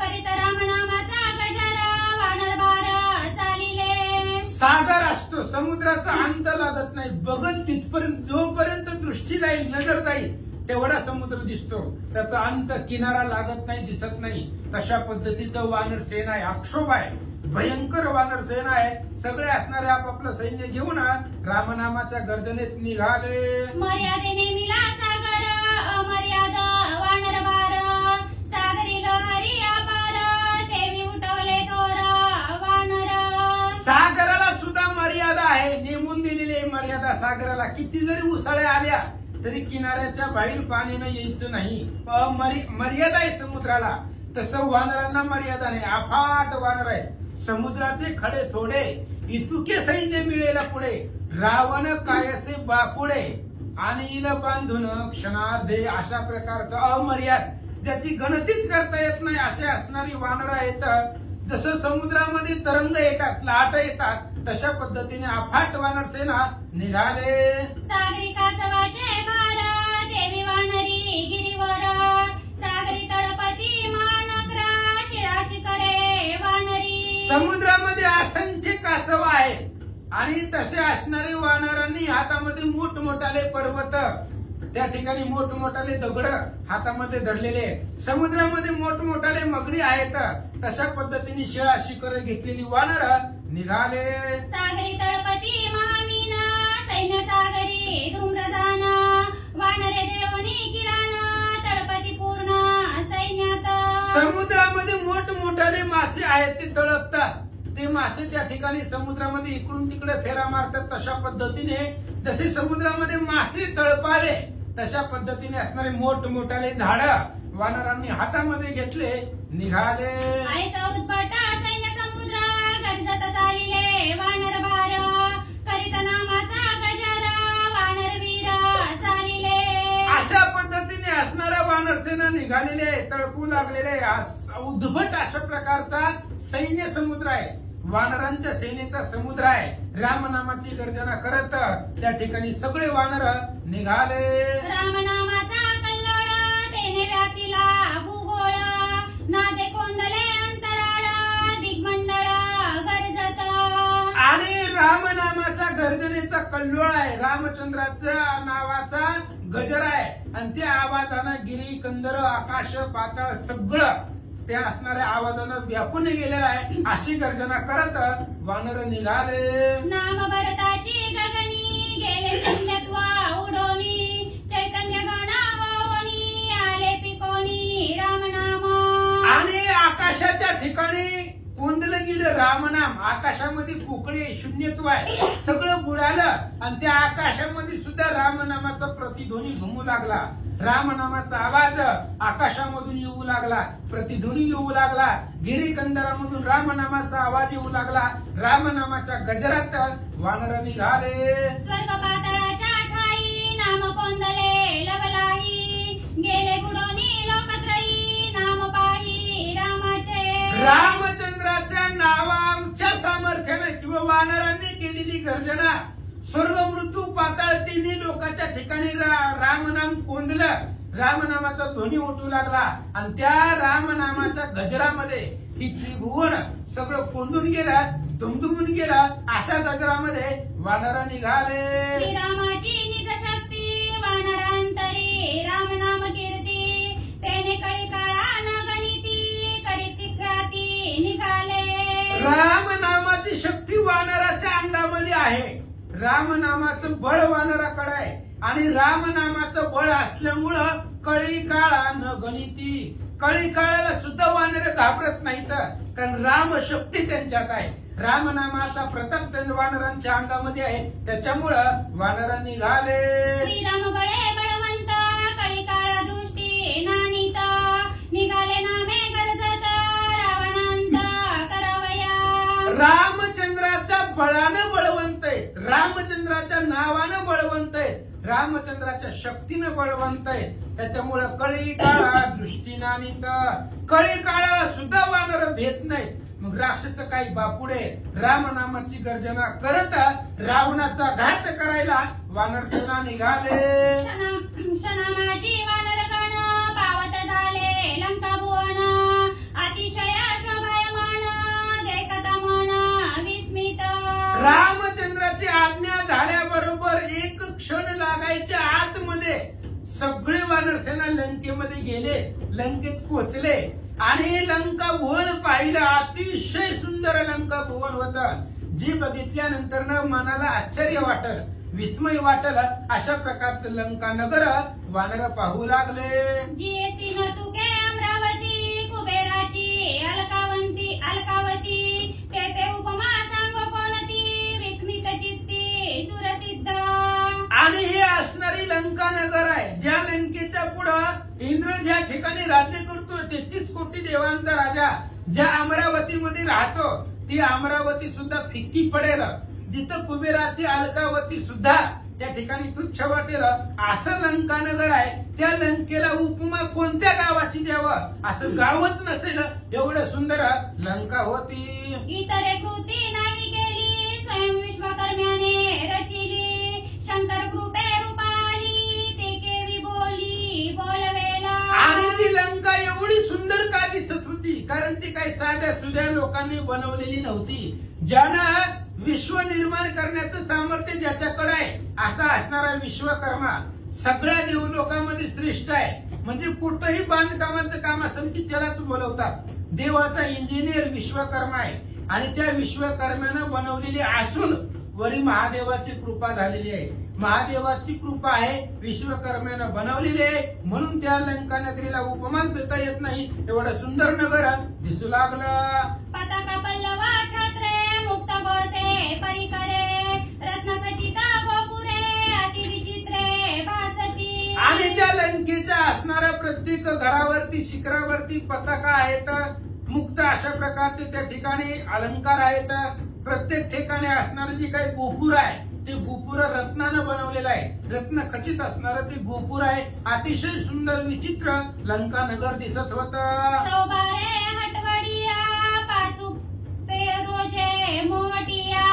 करीत राम नामाचा गजर वानर बार चालिले. सागर असतो, समुद्राचा अंत लागत नाही. बघत तिथपर्यंत जोपर्यंत दृष्टी जाईल, नजर जाईल, तेवढा समुद्र दिसतो. त्याचा अंत किनारा लागत नाही, दिसत नाही. तशा पद्धतीचं वानर सेना आहे, अक्षोभ आहे, भयंकर वानर सेना आहे. सगळे असणारे आपापलं सैन्य घेऊन रामनामाच्या गर्जनेत निघाले. मर्यादेने मिला सागर अमर्याद वानर बार सागरी लहरी अपार देवी उठवले थोर वानर. सागराला सुद्धा मर्यादा आहे, नेमून दिलेली आहे मर्यादा सागराला. किती जरी उसळ्या आल्या तरी किनाऱ्याच्या बाहेर पाण्यानं यायचं नाही. मर्यादा आहे समुद्राला. तसं वानरांना मर्यादा नाही, अफाट वानर आहे. समुद्राचे खडे थोडे इतुके सैन्य मिळेला पुढे रावण कायसे बापुडे आणि इल बांधून क्षणार्धे. अशा प्रकारचा अमर्याद ज्याची गणतीच करता येत नाही असे असणारी वानर आहेत. जसं समुद्रामध्ये तरंग येतात, लाट येतात, तशा पद्धतीने अफाट वानर सेना निघाले. सागरी कासवाचे भार देवी वानरी गिरीवर सागरी तळपती मानक्रा शिराशी करे वानरी. समुद्रामध्ये असंख्य कासव आहे आणि तसे असणारे वानरांनी हातामध्ये मोठमोठाले पर्वत, त्या ठिकाणी मोठमोठाले दगड हातामध्ये धरलेले आहेत. समुद्रामध्ये मोठमोठाले मगरी आहेत. तशा पद्धतीने शिळा शिखर घेतलेली वानर निघाले. सागरी तळपती महामीन सैन्य सागरी धूम्रदान वानरे देवनी किराण तळपती पूर्ण सैन्यात. समुद्रामध्ये मोठमोठाले मासे आहेत, ते तळपतात. ते मासे त्या ठिकाणी समुद्रामध्ये इकडून तिकडे फेरा मारतात. तशा पद्धतीने जसे समुद्रामध्ये मासे तळपावे तशा पद्धतीने असणारे मोठमोठाले झाड वानरांनी हातामध्ये घेतले, निघाले. आयसा उद्भटा सैन्य समुद्र गर्जत चालिले वानर भार करीत नामाचा गजर वानर वीर चालिले. अशा पद्धतीने असणाऱ्या वानर सेना निघालेले, तळपू लागलेले. उद्भट अशा प्रकारचा सैन्य समुद्र आहे, वानरांच्या सेनेचा समुद्र आहे. रामनामाची गर्जना करत त्या ठिकाणी सगळे वानर निघाले. रामनामाचा कल्लोळ तेने व्यापिला भूगोळ नादे कोंदले अंतराळ दिग्मंडळ गर्जत. आणि रामनामाच्या गर्जनेचा कल्लोळ आहे, रामचंद्राच्या नावाचा गजर आहे. आणि त्या आवाजानं गिरी कंदर आकाश पाताळ सगळं त्या असणाऱ्या आवाजानं व्यापून गेलेला आहे. अशी गर्जना करत वानर निघाले. नाम भरताची गगनी गेले शून्यत्व उडोनी चैतन्य गणावणी आले पिकोनी रामनाम. आणि आकाशाच्या ठिकाणी कोंदलं गेलं रामनाम. आकाशामध्ये पोकळे शून्यत्व आहे, सगळं बुडालं आणि त्या आकाशामध्ये सुद्धा रामनामाचा प्रतिध्वनी घुमू लागला. रामनामाचा आवाज आकाशामधून येऊ लागला, प्रतिध्वनी येऊ लागला. गिरीकंदरामधून रामनामाचा आवाज येऊ लागला. रामनामाच्या गजरात वानर निघाले. स्वर्ग पाताळाच्या ठाई नाम कोंदले लवलाही गेले बुडोनी लोकत्रयी नाम पाही रामाचे. रामचंद्राच्या नावाच्या सामर्थ्याने किंवा वानरांनी केलेली गर्जना स्वर्ग मृत्यू पाताळ तिन्ही लोकांच्या ठिकाणी रामनाम कोंदलं. रामनामाचा ध्वनी उठू लागला आणि त्या रामनामाच्या गजरामध्ये ही त्रिभुवन सगळं कोंडून गेलं, दुमदुमून गेलं. अशा गजरामध्ये वानर निघाले. श्रीरामाची निज शक्ती वानरांतरी रामनाम कीर्ती तेने कळी काळा न गणिती करीती ख्याती निघाले. रामनामाची शक्ती वानराच्या अंगामध्ये आहे. रामनामाचं बळ वानराकडे आहे आणि रामनामाचं बळ असल्यामुळं कळी काळा न गणिती. कळी काळाला सुद्धा वानर घाबरत नाहीत, कारण रामशक्ती त्यांच्यात आहे. रामनामाचा प्रताप त्या वानरांच्या अंगामध्ये आहे, त्याच्यामुळं वानर निघाले. श्रीराम बळे बळवंत कळी काळा दृष्टी नानीत निघाले नामे गरजत रावणांत करावया. रामचंद्राच्या बळानं बळवंत आहे, रामचंद्राच्या नावानं बळवंत आहे, रामचंद्राच्या शक्तीनं बळवंत आहे. त्याच्यामुळे कळी काळा दृष्टी नानीत, कळी काळा सुद्धा वानर भेट नाहीत. मग राक्षस काही बापुडे रामनामाची गर्जना करत रावणाचा घात करायला वानर सेना निघाले. क्षणामाची वानरगण पावत झाले लंका भुवन, अतिशय शोभायमान देखता मन विस्मित. रामचंद्राची आज्ञा झाल्याबरोबर एक क्षण लागायच्या आतमध्ये सगळे वानरसेना लंकेमध्ये गेले, लंकेत पोहोचले आणि लंका भुवन पाहिलं. अतिशय सुंदर लंका भुवन होतं, जी बघितल्यानंतर मनाला आश्चर्य वाटल, विस्मय वाटल. अशा प्रकारचं लंका नगर वानर पाहू लागले. जीएसी नतुके अमरावती कुबेराची अलकावती तेथे उपमा सांगो कोणती विस्मित चित्ती सुरसिद्ध. आणि हे असणारी लंका नगर आहे, ज्या लंकेच्या पुढं इंद्र ज्या ठिकाणी राज्य करतो, 33 कोटी देवांचा राजा ज्या अमरावतीमध्ये राहतो, ती अमरावती सुद्धा फिक्की पडेल. जिथं कुबेराची अलकावती सुद्धा त्या ठिकाणी तुच्छ वाटेल असं लंका नगर आहे. त्या लंकेला उपमा कोणत्या गावाची द्यावं, असं गावच नसेल एवढं सुंदर लंका होती. इतरे कृती नाही केली स्वयं विश्वकर्म्याने रचिली, शंकर कृपे रूपाली ते केवी बोली बोलवेला. आणि ती लंका एवढी सुंदर का दिसत होती, कारण ती काही साध्या सुध्या लोकांनी बनवलेली नव्हती. ज्यानं विश्व निर्माण करण्याचं सामर्थ्य ज्याच्याकडे आहे असा असणारा विश्वकर्मा सगळ्या देवलोकांमध्ये श्रेष्ठ आहे. म्हणजे कुठंही बांधकामाचं काम असेल की त्यालाच बोलवतात. देवाचा इंजिनियर विश्वकर्मा आहे आणि त्या विश्वकर्म्यानं बनवलेली असून वरी महादेवाची कृपा झालेली आहे. महादेवाची कृपा आहे, विश्वकर्म्यानं बनवलेली आहे, म्हणून त्या लंका नगरीला उपमाच देता येत नाही, एवढं सुंदर नगर दिसू लागलं. पताका पल्लवा छत्रे मुक्त गोसे परिकरे रत्नखचिता गोपुरे अति विचित्रे भासती. आणि त्या लंकेच्या असणाऱ्या प्रत्येक घरावरती शिखरावरती पताका आहेत, मुक्त अशा प्रकारचे त्या ठिकाणी अलंकार आहेत. प्रत्येक ठिकाणी असणारे जे काही गोपुर आहे ते गोपुर रत्नानं बनवलेलं आहे, रत्न खचित असणारं ते गोपुर आहे. अतिशय सुंदर विचित्र लंका नगर दिसत होतं. सौबारे हटवडिया पाचू पेरोजे मोटिया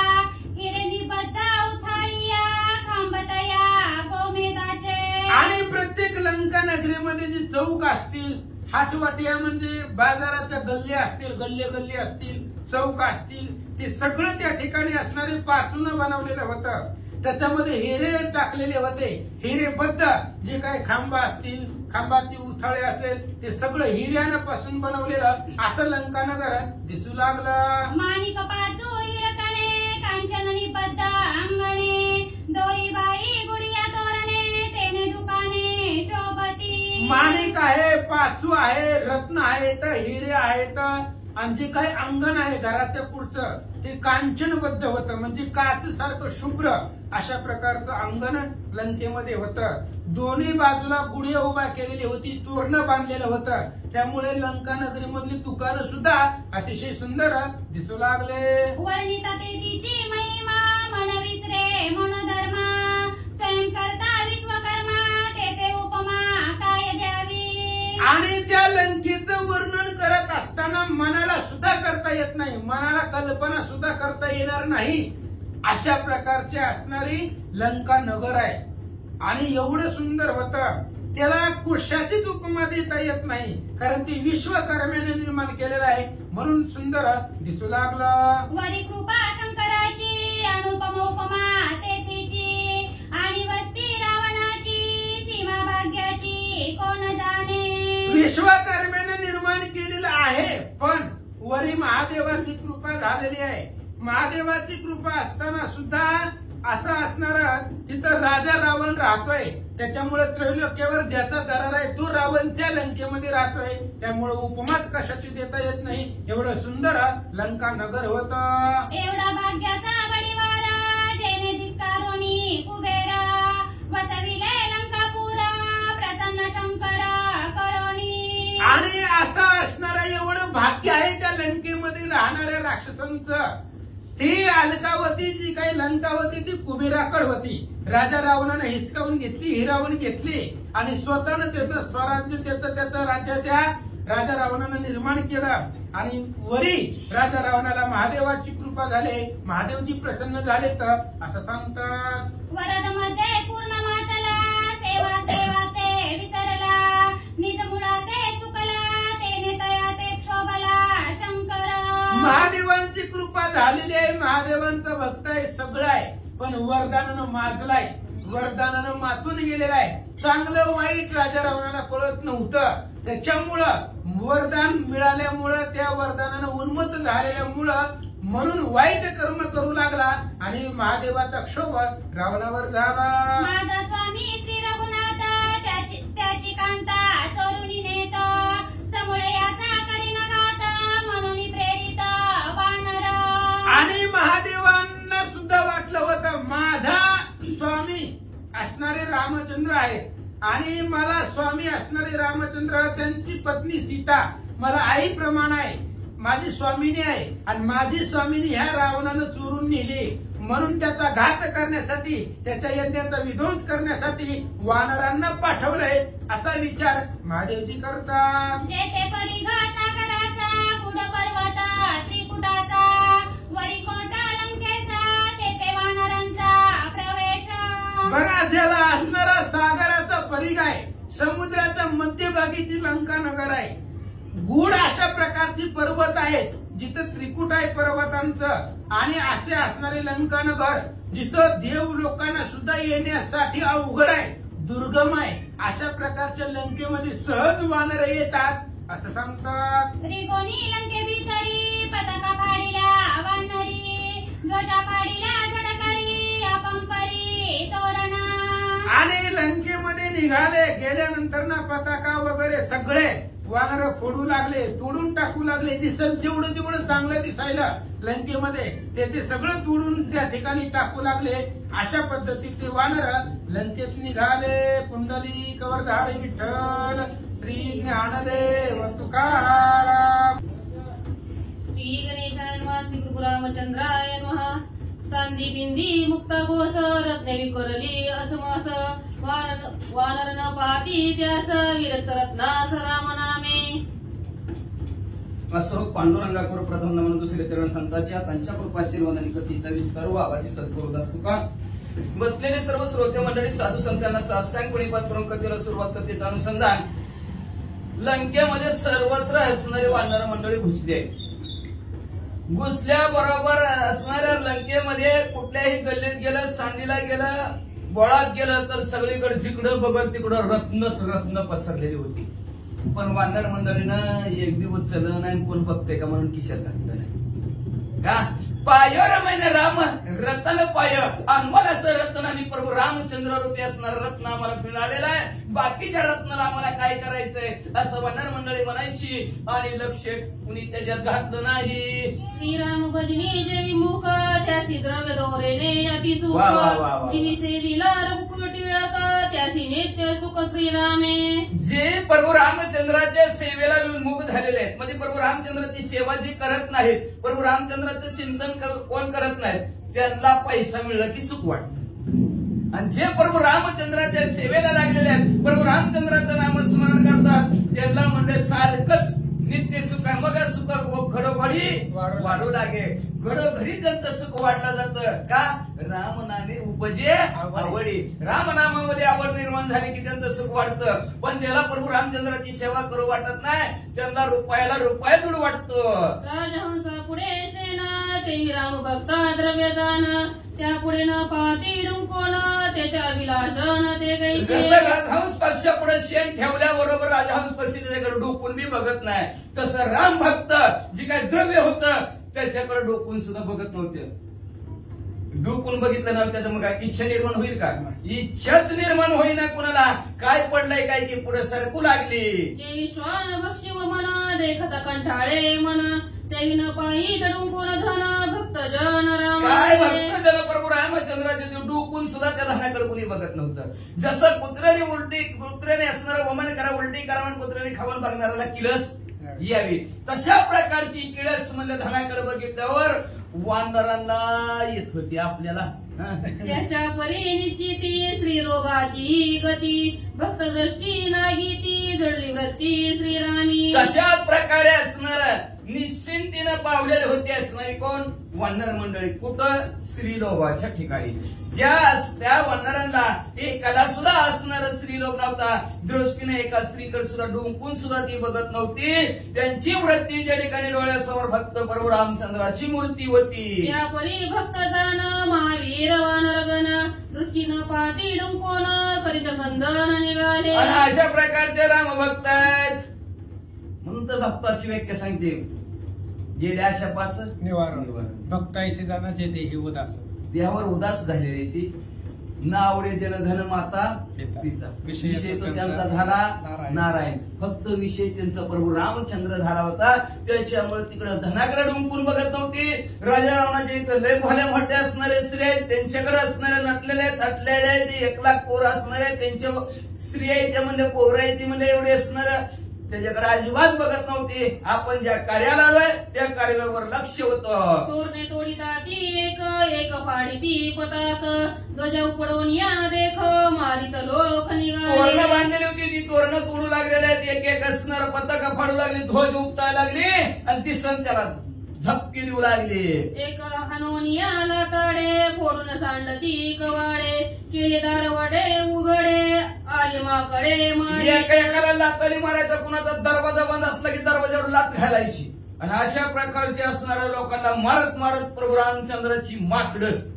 हिरण्यबद्ध उथाळिया खांबतया गोमेदाचे. आणि प्रत्येक लंका नगरीमध्ये जे चौक असतील, हाटवाटिया म्हणजे बाजाराच्या गल्ले असतील, गल्ले असतील, चौक असतील, ते सगळं त्या ठिकाणी असणारे पाचून बनवलेलं होतं. त्याच्यामध्ये हिरे टाकलेले होते, हिरेबद्ध जे काही खांबा असतील, खांबाची उथाळे असेल, ते सगळं हिऱ्यापासून बनवलेलं असं लंकानगर दिसू लागलं. माणिक पाचू हिरकणे कांचन निबद्ध अंगणे दोरीबाई गुडिया तोरणे तेने दुकाने शोभती. माणिक आहे, पाचू आहे, रत्न आहेत, हिरे आहेत आणि जे काही अंगण आहे घराच्या पुढचं ते कांचनबद्ध होतं, म्हणजे काच सारखं शुभ्र अशा प्रकारचं अंगण लंकेमध्ये होतं. दोन्ही बाजूला गुढी उभा केलेली होती, तोरणं बांधलेलं होतं. त्यामुळे लंका नगरीमधली दुकानं सुद्धा अतिशय सुंदर दिसू लागले. वर्णिता तेथीची महिमा मन विसरे मनोधर्मा स्वयंकर्ता विश्वकर्मा तेथे उपमा काय द्यावी. आणि त्या लंकेचं वर्णन करत असताना मनाला सुद्धा करता येत नाही, मनाला कल्पना सुद्धा करता येणार नाही अशा प्रकारची असणारी लंका नगर आहे. आणि एवढं सुंदर होतं, त्याला कुशाचीच उपमा देता येत नाही, कारण ती विश्वकर्म्याने निर्माण केलेलं आहे, म्हणून सुंदर दिसू लागलं. वरी कृपा शंकराची अनुपम उपमा तेथीची आणि वस्ती रावणाची सीमा भाग्याची कोण जाणे. विश्वकर्म्याने निर्माण केलेलं आहे, पण वरी महादेवाची कृपा झालेली आहे. महादेवाची कृपा असताना सुद्धा असं असणार तिथं राजा रावण राहतोय, त्याच्यामुळे त्रैलोक्यावर ज्याचा दरार आहे तो रावण त्या लंकेमध्ये राहतोय. त्यामुळे उपमाच कशाची देता येत नाही, एवढं सुंदर लंका नगर होतं. एवढा भाग्याचा बडिवारा जेने धिक्कारोनी कुबेरा वसविले लंकापुरा प्रसन्न शंकर करोनी. आणि असं असणारं एवढं भाग्य आहे त्या लंकेमध्ये राहणाऱ्या राक्षसांचं ती अलकावती जी काही लंकावती ती कुबेराकड होती. राजा रावणानं हिसकावून घेतली, हिरावून घेतली आणि स्वतःनं त्याचं स्वराज्य त्याचं राज्य त्या राजा रावणानं निर्माण केलं. आणि वरी राजा रावणाला महादेवाची कृपा झाली, महादेवजी प्रसन्न झाले तर असं सांगतात. वरद मध्ये पूर्ण मातला सेवा सेवा ते विसरला निज मुळा ते चुकला तेने तया ते क्षोभला शंकर. महादेवांची कृपा झालेली आहे, महादेवांचा भक्त आहे, सगळं आहे, पण वरदानानं माजलाय, वरदानानं मातून गेलेला आहे. चांगलं वाईट राजा रावणाला कळत नव्हतं, त्याच्यामुळं वरदान मिळाल्यामुळं त्या वरदानानं उन्मत्त झालेल्यामुळं म्हणून वाईट कर्म करू लागला आणि महादेवाचा क्षोभ रावणावर झाला. माझा स्वामी श्री रघुनाथ त्याची कांता चोरुनी नेत समोर याचा करीन घात म्हणून प्रेरित वानर. आणि महादेवांना सुद्धा वाटलं होतं माझा स्वामी असणारे रामचंद्र आहेत आणि मला स्वामी असणारे रामचंद्र, त्यांची पत्नी सीता मला आईप्रमाणे आहे, माझी स्वामिनी आहे आणि माझी स्वामिनी ह्या रावणानं चोरून नेली म्हणून त्याचा घात करण्यासाठी, त्याच्या यज्ञाचा विध्वंस करण्यासाठी वानरांना पाठवलंय असा विचार महादेवजी करतात. जेथे परिघा सागराचा गुड पर्वत त्रिकुटाचा वरी कोटा लंकेचा तेथे वानरांचा प्रवेश. बघा, ज्याला असणारा सागराचा परिघ आहे, समुद्राच्या मध्यभागी जी लंका नगर आहे, गूढ अशा प्रकारची पर्वत आहेत जिथं त्रिकुट आहे पर्वतांचं आणि असे असणारे लंका नगर जिथं देव लोकांना सुद्धा येण्यासाठी अवघड आहे, दुर्गम आहे, अशा प्रकारच्या लंकेमध्ये सहज वानर येतात असं सांगतात. त्रिकोणी लंके भितरी पताका फाडिला वानरी ध्वजा फाडिला झडकरी अपंपरी तोरणा. आणि लंकेमध्ये निघाले, गेल्यानंतर ना पताका वगैरे सगळे वानर फोडू लागले, तोडून टाकू लागले. दिसल जेवढं जेवढं चांगलं दिसायला लंकेमध्ये ते सगळं तोडून त्या ठिकाणी टाकू लागले. अशा पद्धतीचे वानर लंकेत निघाले. पुंडलिक वरधारी विठ्ठल श्री ज्ञानदेव तुकाराम. श्री गणेशाय नमः. श्री कृपारामचंद्राय नमः. सांदी बिंदी मुक्त घोष रत्ने विकरली असमास वानर न पाती त्यास विरक्त रत्नास राम नामे. असो पांडुरंगाकर प्रथम नमन दुसरे चरण संतांच्या त्यांच्या कृपाशीर्वाद आणि कथेचा विस्तार व आवाजी सद्गुरुदास तुका. बसलेले सर्व श्रोते मंडळी साधू संतांना साष्टांग प्रणिपात करून कथेला सुरुवात कथेचं अनुसंधान. लंकेमध्ये सर्वत्र असणारे वानर मंडळी घुसले. घुसल्याबरोबर असणाऱ्या लंकेमध्ये कुठल्याही गल्लीत गेलं, सांगलीला गेलं, बोळात गेलं तर सगळीकडे जिकडं बघल तिकडं रत्नच रत्न पसरलेली होती. पण वानर मंडळीनं एक बी उचललं नाही, कोण बघते का म्हणून खिशात घातलं नाही. का पायर मैंने राम रतन पाय, आम्हाला असं रत्न आणि प्रभू रामचंद्र रूपी असणारं रत्न आम्हाला मिळालेलं आहे. बाकीच्या रत्नाला आम्हाला काय करायचंय असं वानर मंडळी म्हणायची आणि लक्ष कुणी त्याच्यात घातलं नाही. श्रीराम भजनी जे विमुख त्यासी द्रव्य दोरेने अति सुख. वा, वा, वा, वा. जिनी सेविला रघुकुटी त्यासी नित्य सुख श्रीरामे. जे प्रभू रामचंद्राच्या सेवेला विमुख झालेले आहेत, म्हणजे प्रभू रामचंद्राची सेवा जी करत नाहीत, प्रभू रामचंद्राचं चिंतन कोण करत नाहीत, त्यांना पैसा मिळला की सुख वाटतं. आणि जे प्रभू रामचंद्राच्या सेवेला लागलेले आहेत, प्रभू रामचंद्राचं नामस्मरण करतात, त्यांना म्हणजे सारखंच नित्य सुख आहे. मग सुख घडोघडी वाढू लागे. घडोघडी त्यांचं सुख वाढलं जातं. का रामनामे उपजे आवडी. रामनामामध्ये आवड निर्माण झाली की त्यांचं सुख वाढतं. पण ज्याला प्रभू रामचंद्राची सेवा करू वाटत नाही, त्यांना रुपयाला रुपया दूर वाटतो. राजहंसा पुढे शेन ते राम भक्ता द्रव्य दान त्या पुढे न पाहती डुंकोन ते त्या विलासन ते गैसे. जसं राजहंस पक्षापुढे शेण ठेवल्याबरोबर राजहंस पक्षी त्याच्याकडे डोकून बी बघत नाही, तसं राम भक्त जे काय द्रव्य होतं त्याच्याकडे डोकून सुद्धा बघत नव्हते. डोकून बघितलं ना त्याचं मग काय इच्छा निर्माण होईल का? इच्छाच निर्माण होईना. कुणाला काय पडलंय काय की पुढे सरकू लागली. जे विश्वान बक्षिम मन देखता कंठाळे मन ते विन पायी डुंकोन धन भक्त जन राम. काय भक्त जन प्रभू रामचंद्राचे डोकून सुद्धा त्या धनाकडे कुणी बघत नव्हतं. जसं कुत्र्याने असणारं वमन करा, उलटी करा आणि कुत्र्याने खाऊन बघणाऱ्याला किलस यावी, तशा प्रकारची किळस म्हणजे धनाकडे बघितल्यावर वानरांना येत होती आपल्याला. त्याच्या परी निश्चिती स्त्रीरोगाची गती भक्तदृष्टी नागीती जडली वृत्ती श्रीरामी. कशा प्रकारे असणार निश्चिंतीनं पावलेले होते असणारी कोण वानर मंडळी. कुठं स्त्रीलोकाच्या ठिकाणी. त्या वानरांना एकाला सुद्धा असणार स्त्रीलोक नव्हता. दृष्टीने एका स्त्रीकडे सुद्धा डुंकून सुद्धा ती बघत नव्हती. त्यांची वृत्ती ज्या ठिकाणी डोळ्यासमोर भक्त प्रभू रामचंद्राची मूर्ती होती. त्यापरी भक्त जाण महावीर वानरगण दृष्टीनं पाती डुंकोन करीत बंधन निघाले. आणि अशा प्रकारचे रामभक्त आहेत म्हणून तर भक्ताची व्याख्या सांगते गेले अशा पास निवारण भक्तायशी जाण्याचे देही उदास देहावर उदास झालेली ती ना आवडे जन धन माता पिता. विषय तो त्यांचा झाला नारायण. फक्त विषय त्यांचा प्रभू रामचंद्र झाला होता. त्याच्यामुळे तिकडे धनाकडे डुंकून बघत नव्हती. राजा रावणाच्या इथं लय भल्या मोठ्या असणारे स्त्री आहेत त्यांच्याकडे असणारे नटलेले थटलेले आहेत 1 लाख पोर असणारे त्यांच्या स्त्री आहेत त्या म्हणजे पोर आहेत ती म्हणजे एवढे असणार त्याच्याकडे अजिबात बघत नव्हती. आपण ज्या कार्याला आलोय त्या कार्यावर लक्ष होतं. तोरणे तोडीताती एक एक पाडीती पताक ध्वजा उपडून या देख मारित लोक निघाले. तोरणं बांधलेली होती ती तोरणं तोडू लागलेले आहेत. एक एक असणार पताका फाडू लागली ध्वज उपटायला लागली आणि ती सण त्याला झपकी देऊ लागली. एक हनोनियाला ताडे फोडून सांडती कवाडे केले दारवाडे उघडे आले माकडे मारे. एकाला लातारी मारायचा कुणाचा दरवाजा बंद असला की दरवाजावर लात घालायची. आणि अशा प्रकारचे असणाऱ्या लोकांना मारत मारत प्रभू रामचंद्राची माकडं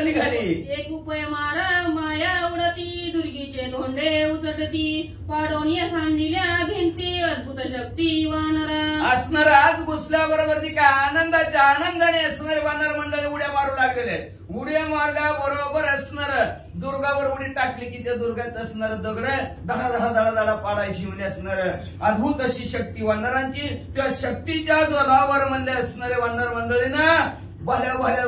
निघाली. एक उपाय मारा माया उडती दुर्गीचे धोंडे उचटती पाडोनिया सांडिल्या भिंती अद्भुत शक्ती वानरा. असणार आज घुसल्याबरोबर जी काय आनंदाच्या आनंदाने असणारे वानर मंडळी उड्या मारू लागलेले. उड्या मारल्या बरोबर असणार दुर्गावर उडी टाकली की त्या दुर्गात असणार दगड धडा धडा धडा धडा पाडायची म्हणजे असणार अद्भुत अशी शक्ती वानरांची. त्या शक्तीच्या जोरावर म्हणले असणारे वानर मंडळीनं भल्या भल्या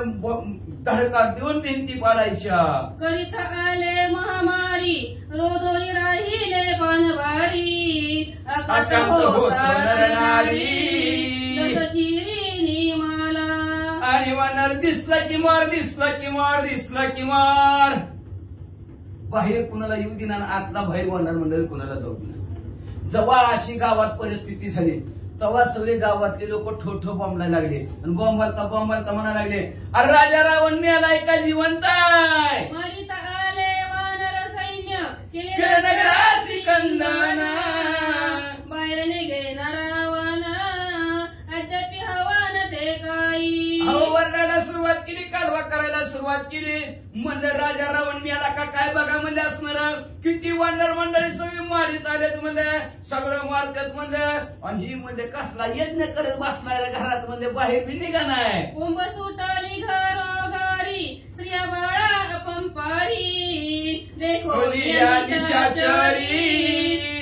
धडका देऊन भिंती पाडायच्या. करीत आले महामारी रोदोरी राहिले पानवारी अकात होता नरनारी शिरी माला. आणि वानर दिसला की मार दिसला की मार दिसला की मार. बाहेर कुणाला येऊ दिना आतला बाहेर वानर मंडळी कुणाला जाऊ दिना. जेव्हा अशी गावात परिस्थिती झाली तेव्हा सगळे गावातले लोक ठोठो बॉम्बला लागले आणि बॉम्बालता म्हणा लागले अरे राजा रावण मेलाय का जिवंत आहे. मारित आले वानर सैन्य केले नगराची कंदना बाहेर निघे रावण अद्याप हवान ते काही. वर्णाला सुरुवात केली कालवा करायला सुरुवात केली. म्हणलं राजा रावण मेला का काय बघा म्हणजे असणार किती वानर मंडळी सगळी मारित आलेत म्हणजे सगळं मारतात म्हणलं. आणि ही म्हणजे कसला यज्ञ करत बसलाय घरात म्हणजे बाहेर बी निघा नाही. कुंभ सुटली घरोघरी स्त्रिया बाळा पंपारी देखो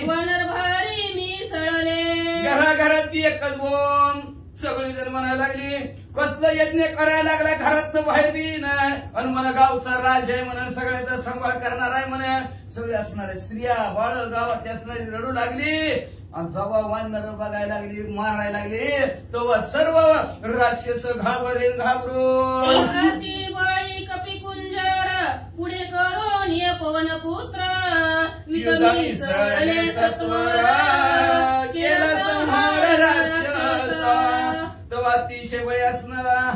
वानर भारी मी सळले. घराघरात एकच बोंब. सगळी जण म्हणायला लागली कसलं यज्ञ करायला लागला घरात बाहेर बी नाही. आणि मला गावचा राज आहे म्हणून सगळ्याचा सांभाळ करणार आहे म्हणे. सगळे असणारे स्त्रिया बाळ गावात असणारी रडू लागली. आणि जेव्हा वानर बघायला लागली मारायला लागली तेव्हा सर्व राक्षस घाबरून बाळी कपी कुंजर पुढे करून ये पवन पुत्र युद्धाने सळले सत्वर केला संहार राक्षस. तेव्हा अतिशय वय असणारा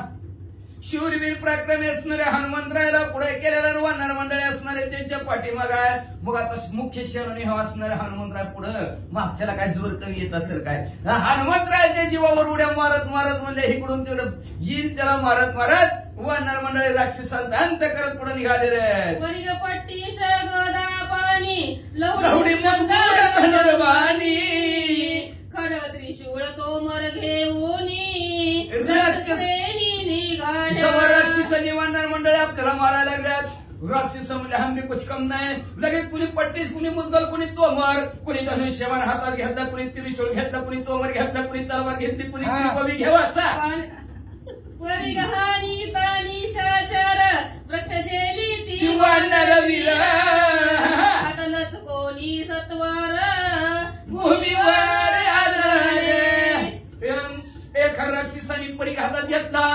शूरवीर पराक्रमी असणारे हनुमंतरायला पुढे केलेला वानर मंडळी असणारे त्यांच्या पाठीमाग आहे. मग आता मुख्य शहराने हवा असणारे हनुमंतराय पुढे मागच्याला काय जोर कमी येत असेल काय. हनुमंतरायच्या जीवावर उड्या मारत मारत म्हणजे इकडून तेवढं येईल त्याला मारत मारत वानर मंडळी राक्षसांचा अंत करत पुढे निघालेले आहेत. पट्टी शगदा पाणी लवडी धनुर्बाणी खडग त्रिशूळ तोमर घेऊनी राक्षसांनी वानर मंडळी आपल्याला मारायला लागल्यात. राक्षस म्हणजे हमने कुछ कम नाही. लगेच कुणी पट्टीस कुणी मुद्दल कुणी तोमर कुणी धनुष्यवान हातात घेतला कुणी त्रिशूळ घेतला कुणी तोमर घेतला कुणी तलवार घेतली कुणी कवी घेवाचा. परिगहानी तानी शाचर वृक्ष जेली ती वानर वीर हातलच कोणी सत्वर भूमीवर आदळले. एका राक्षसाने परी हातात घेतला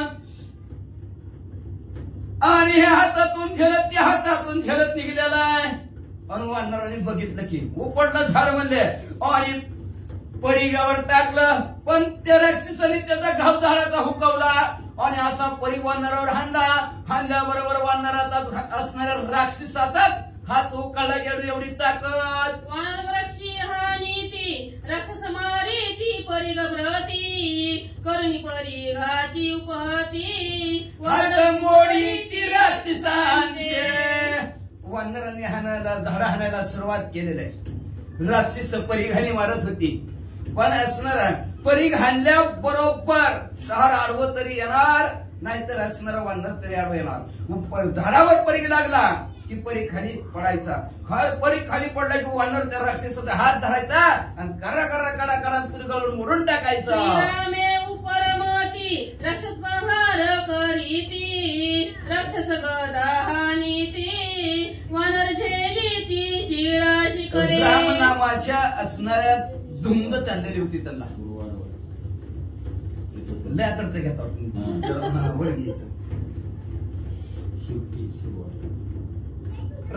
आणि हे हातातून झेलत त्या हातातून झेलत निघलेला आहे. आणि वानराने बघितलं की उपडलं झाड म्हणले आणि परिगावर टाकलं. पण त्या राक्षसाने त्याचा घाव झाडाचा हुकवला आणि असा परी वानरावर हाणल्याबरोबर वानराचा असणाऱ्या राक्षसाचाच हात उकाळला गेलो. एवढी ताकद. वानरवृक्षी हानीती राक्षस मारीती परी घबरती करुणी परी घाची उपहती हात मोडी ती राक्षसांचे. वानरांनी झाडा हाणायला सुरुवात केलेली आहे. राक्षस परिघाने मारत होती. पण असणारा परिघ हाणल्या बरोबर झाड आडवं तरी येणार नाहीतर असणारा वानर तरी आडवं येणार. झाडावर परिघ लागला की परी खाली पडायचा. परी खाली पडला की वानर त्या राक्षसाचा हात धरायचा आणि करा करा कडा कडा तुरगाळून मोडून टाकायचा. श्रीरामे उपरमती राक्षस संहार करीती राक्षस गदा हानीती वानर झेलीती शिळा शिकरे. रामनामाच्या असणाऱ्या धुंद चाललेली होती त्यांना. लयाकडे घेतात वर घ्यायचं.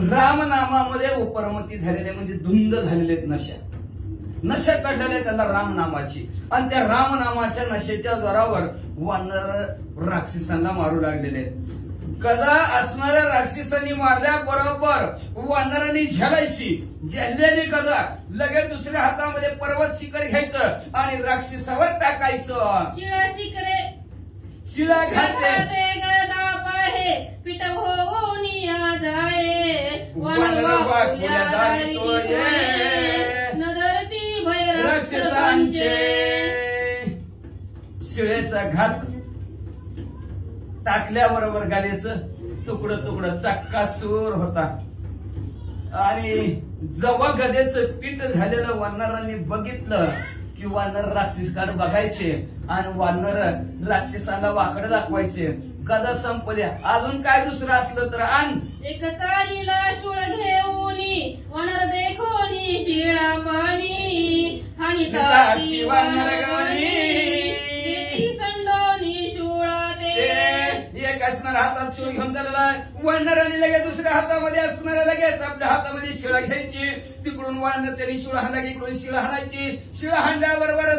रामनामामध्ये उपरमती झालेले म्हणजे धुंद झालेले नशा काढलेले त्यांना रामनामाची. आणि त्या रामनामाच्या नशेच्या जोरावर वानर राक्षसांना मारू लागलेले. गदा असणाऱ्या राक्षसांनी मारल्या बरोबर वानरांनी झेलायची. झेललेली गदा लगेच दुसऱ्या हातामध्ये पर्वत शिखर घ्यायचं आणि राक्षसावर टाकायचं. शिळा शिकरे शिळा घालते गदा पाहे पीठ होऊन या जाये वानर वाकुल्या दारी नदरती भय राक्षसांचे. शिळेचा घात टाकल्याबरोबर गाडीचं तुकडं तुकडं चक्काचूर होता. आणि जेव्हा गदेचं पीठ झालेलं वानरांनी बघितलं की वानर राक्षसाकडे बघायचे आणि वानर राक्षसाला वाकड दाखवायचे. गदा संपल्या. अजून काय दुसरं असलं तर आण. एक चालीला शूळ घेऊनी वानर देखोनी शिळा पाणी हानी ताची वानर गणी संडोनी शूळा ते. एक असणारा हातात शिळ घेऊन चालला वानराने लगेच दुसऱ्या हातामध्ये असणाऱ्या लगेच आपल्या हातामध्ये शिळा घ्यायची. तिकडून वानर त्यांनी शिळा हाणला की इकडून शिळा हाणायची. शिळा हाणल्याबरोबर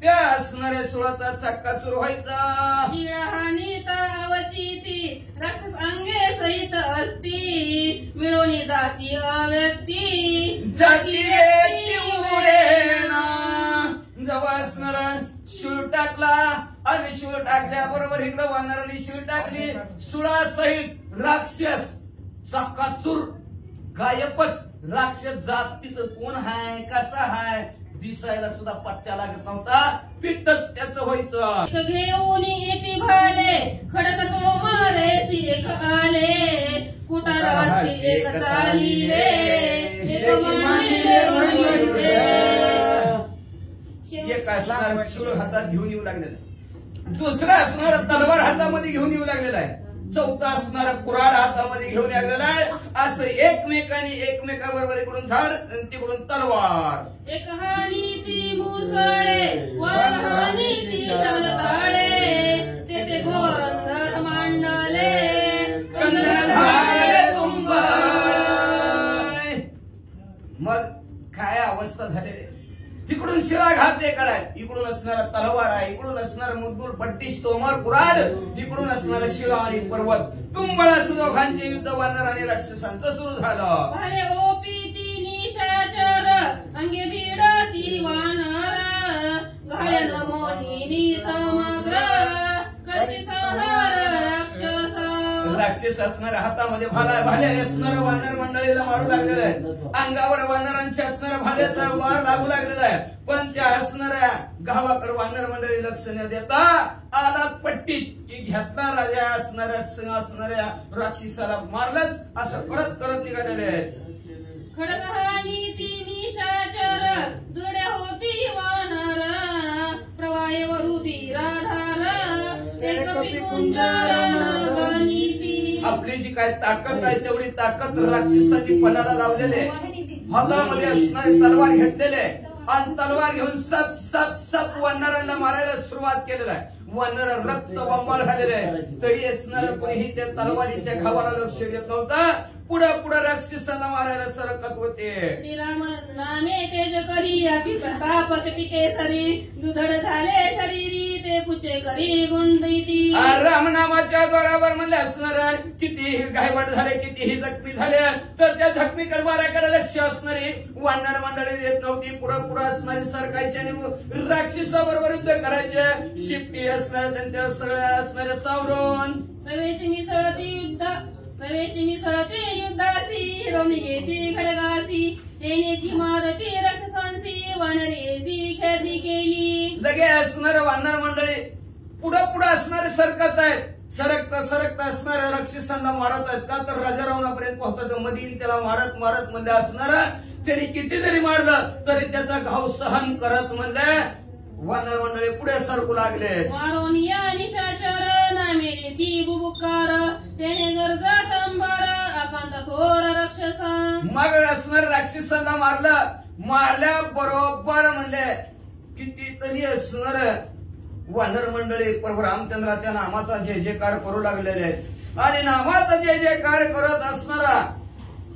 त्या असणाऱ्या सुळाचा चक्काचूर व्हायचा. शिळा हानी तावची राक्षस अंगे सहित असती मिळवणी जाती अव्यक्ती जाती जेव्हा असणारा शिळ टाकला आणि शिळ टाकल्याबरोबर इकडं वानराने शिळ टाकली. सुळासहित राक्षस चक्काचूर गायबच. राक्षस जात तिथं कोण हाय कसा हाय दिसायला सुद्धा पत्त्या लागत नव्हता. पित्तच त्याचं व्हायचं. घेऊन येते भाले खडक तो मारे एक आले कुटार असते एक चालीले एक मांडीले म्हणजे. एक असणार शिळ हातात घेऊन येऊ लागलेला. दुसरा असणारा तलवार हातामध्ये घेऊन येऊ लागलेला आहे. चौथा असणारा कुऱ्हाड हातामध्ये घेऊन आलेला आहे. असं एकमेकाबरोबर इकडून झाड तिकडून तलवार. एक हानी ती मुसळे वर हानी ती शालताळे तेथे गोरंधर मांडले कंदधार तुंबाय. मग काय अवस्था झालेली. तिकडून शिळा घालते कडाय. इकडून असणारा तलवार आहे. इकडून असणारा मुद्दूर पट्टीस तोमर कुऱ्हाड. इकडून असणारा शिळा आणि पर्वत तुंबळ असं दोघांचे युद्ध वानर आणि राक्षसांचं सुरू झालं. भले ओपी ती निशाचर अंगे भिडती वानर घायल मोहिनी समग्र करती संहार राक्षस. राक्षस असणाऱ्या हातामध्ये भाले असणारं वानर मंडळीला मारू लागलेलं आहे. अंगावर वानरांच्या असणाऱ्या भाल्याचा वार लागू लागलेला आहे. पण त्या असणाऱ्या गावाकडे वानर मंडळी लक्ष न देता आला पट्टीत की घेतला राजा असणाऱ्या राक्षसाला मारलंच असं करत करत निघालेले आहेत. खडगहानी ती निशाचर दुड्या होती वानर प्रवाहे वरुदी राधार एक पिकुंजर गणिती. आपली जी काय ताकद आहे तेवढी ताकद राक्षसांनी पणाला लावलेले. हातामध्ये असणारे तलवार घेतलेले आणि तलवार घेऊन सप सप सप वानरांना मारायला सुरुवात केलेला आहे. वानर रक्त बंबाळ झालेले आहे, तरी असणार कोणीही त्या तलवारीच्या घावाला लक्ष देत नव्हतं. पुढे पुढे राक्षसांना मारायला सरकत होते. श्रीराम नामे तेज करी अति प्रताप पिके सरी दुधड झाले शरीरी ते पुचे करी गुंडीती. रामनामाच्या जोरावर म्हणले असणार कितीही गायवट झाले, कितीही जखमी झाले, तर त्या जखमीकडे मारायकडे लक्ष असणारी वानर मंडळी देत नव्हती. पुढे पुढे असणारी सरकायची आणि राक्षसाबरोबर युद्ध करायचे. शिट्टी असणार त्यांच्या सगळ्या असणाऱ्या सावरून सर्वेची मिसळती युद्धासी रमी घेती खडगासी येण्याची मारती राक्षसांसी वानरेसी खेळती केली. लगे असणारे वानर मंडळी पुढे पुढे असणारे सरकत आहेत. सरकता सरकता असणाऱ्या राक्षसांना मारत आहेत. का तर राजा रावणापर्यंत पोहोचायचं. मधील त्याला मारत मारत म्हणले असणारा त्यांनी किती जरी मारलं तरी त्याचा घाव सहन करत म्हणले वानर मंडळी पुढे सरकू लागले. मारोनिया निशाचर नामेली ती बुबुकार त्याने गरजात अंबर अकांत थोर राक्षसा. मग असणाऱ्या राक्षसांना मारल्या बरोबर म्हणले कितीतरी असणार वानर मंडळी प्रभू रामचंद्राच्या नामाचा जय जयकार करू लागलेले आहेत. आणि नामाचा जय जयकार करत असणारा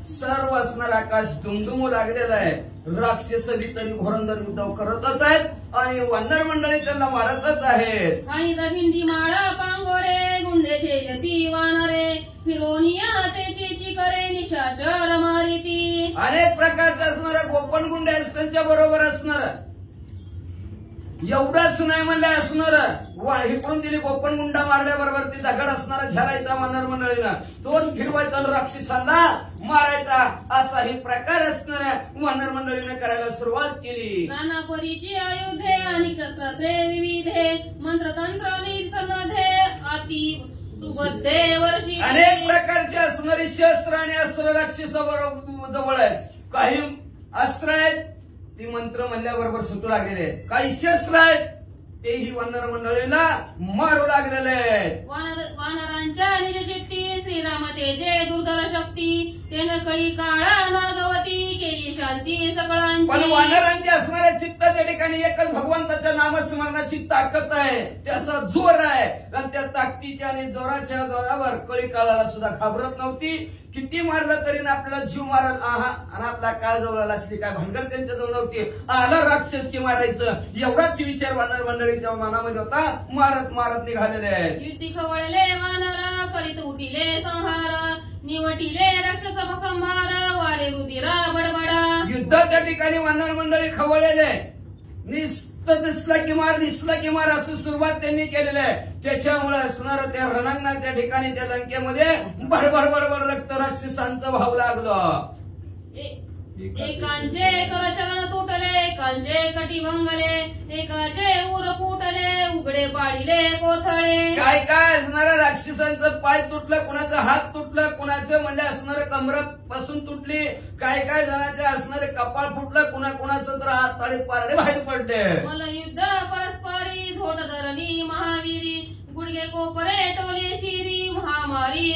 सर्व असणार आकाश दुमदुमू लागलेला आहे. राक्षस तरी घोरंदर युद्ध करतच आहेत आणि वानर मंडळी त्यांना मारतच आहेत. आणि दभिंदी माळा पांगोरे गुंडेचे यती वानरे फिरोनिया तेची करे निशाचर मारिती. अनेक प्रकारचे असणारे गोपन गुंडे त्यांच्या बरोबर असणार. एवढंच नाही म्हणले असणार इकडून तिने गोपन गुंडा मारल्याबरोबर ती दगड असणारा झेलायचा वानर मंडळीनं, तोच फिरवायचा राक्षसांना मारायचा. असाही प्रकार असणाऱ्या वानर मंडळीने करायला सुरुवात केली. नाना परीची आयुधे आणि शस्त्रास्त्रे विविधे मंत्रतंत्र निसनधे अति सुबद्धे वर्षी. अनेक प्रकारचे असणारी शस्त्र आणि अस्त्र राक्षसाबरोबर जवळ आहेत. काही अस्त्र आहेत ती मंत्र म्हणल्याबरोबर सुटू लागलेले आहेत. काही शस्त्र आहेत तेही वानर मंडळीला मारू लागलेले आहेत. वानरांच्या निजचित्ती श्रीराम तेजे दुर्धर शक्ती तेन कळी काळा नागवती केली शांती सकळांची. पण वानरांची असणाऱ्या चित्ताच्या ठिकाणी एकच भगवंताच्या नामस्मरणाची ताकद आहे, त्याचा जोर आहे. आणि त्या ताकदीच्या आणि जोराच्या जोरावर कळी काळाला सुद्धा घाबरत नव्हती. किती मारलं तरी आपल्याला जीव मारल आणि आपला काळ जवळ असली काय भानगड त्यांच्या जवळ नव्हती. आला राक्षस की मारायचं एवढाच विचार वानर मंडळीच्या मनामध्ये होता. मारत मारत निघालेले आहेत. युती खवळले वानर करीत उठिले संहार निवटिले राक्षस संहार वारे रुधिरा बडबडा. युद्धाच्या ठिकाणी वानर मंडळी खवळलेले दिसला की मार असं सुरुवात त्यांनी केलेली आहे. त्याच्यामुळे असणार त्या रणांगणाच्या ठिकाणी त्या लंकेमध्ये बडबड बडबड रक्त राक्षसांचं भाव लागलं. एकांचे करचरण तुटले एकांचे कटी भंगले एकाचे उर फुटले उघडे पाडिले कोथळे. काय काय असणाऱ्या राक्षसांचं पाय तुटलं, कुणाचं हात तुटलं, कुणाचं म्हणजे असणारं कमरत पासून तुटली, काय काय जणांचे असणारे कपाळ फुटलं, कुणाचं तर हात आणि पारडे बाहेर पडले. मला युद्ध परस्परी झोट धरणी महावीरी गुडगे कोपरे टोले शिरी महामारी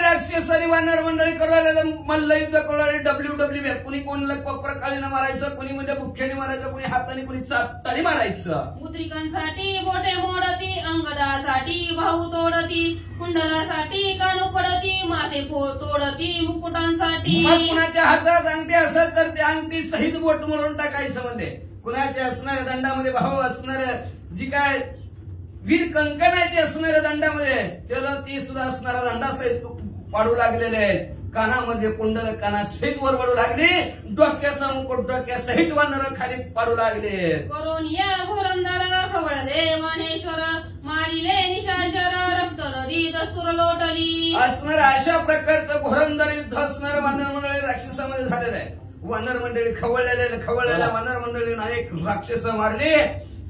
राक्षसांनी वानर मंडळी करू मल्ल युद्ध करू WWF. कुणी कोणाला कोपरकाळीनं मारायचं, कुणी म्हणजे बुख्याने मारायचं, कुणी हाताने, कुणी चापटाने मारायचं. मुद्रिकांसाठी बोटे मोडती अंगदासाठी भाऊ तोडती कुंडलासाठी कानू पडती माथे तोडती मुकुटांसाठी. मग कुणाच्या हातात अंगठी असेल तर ते अंगठी सहित बोट मोडून टाकायचं. म्हणजे कुणाच्या असणाऱ्या दंडामध्ये भाऊ असणाऱ्या जी काय वीर कंकण आहे ते असणाऱ्या दंडामध्ये त्याला ती सुद्धा असणारा दंडासहित पाडू लागलेले आहेत. कानामध्ये कुंडल कानासहित वर पडू लागले, डोक्याचा मुकुट डोक्यासहित वानर खाली पाडू लागले. करोनिया घोरंदर खवळले मानेश्वर मारिले निशाचर रक्त नदी दस्तूर लोटली. असणार अशा प्रकारचं घोरंदर युद्ध असणारं वानर मंडळी राक्षसामध्ये झालेलं आहे. वानर मंडळी खवळलेल्या वानर मंडळीने अनेक राक्षस मारले.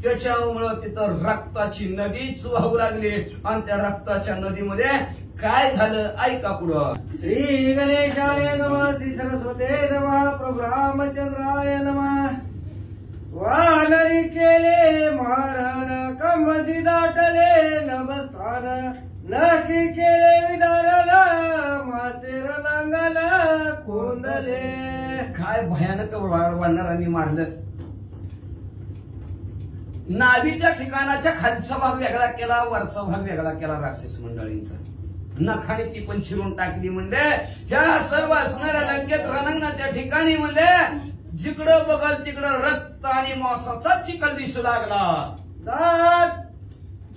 त्याच्यामुळं तिथं रक्ताची नदीच वाहू लागली आणि त्या रक्ताच्या नदीमध्ये काय झालं ऐका पुढं. श्री गणेशाय नमः, श्री सरस्वते नमः, प्रभू रामचंद्राय नमः. वानरी केले मारण कमदी दाटले नभस्थान नकी केले विधान मासेर नांगाला कोंदले. काय भयानक वानरांनी मारलं. नाभीच्या ठिकाणाच्या खालचा भाग वेगळा केला, वरचा भाग वेगळा केला राक्षस मंडळींचा. नखाने ती पण चिरून टाकली. म्हणले ह्या सर्व असणाऱ्या लंकेत रणांगणाच्या ठिकाणी म्हणले जिकडं बघल तिकडं रक्त आणि मांसाचा चिखल दिसू लागला.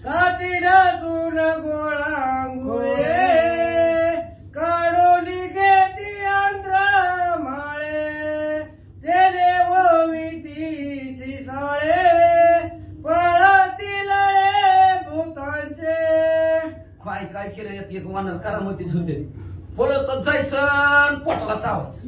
काती डासून गोळांगुळे काढोली घेती आंध्र माळे तेरे ओविती सिसाळे पळती लळे भूतांचे. काय काय केलं एक वानर करामतीच होते. पळतच जायचं पोटाला चावायचं.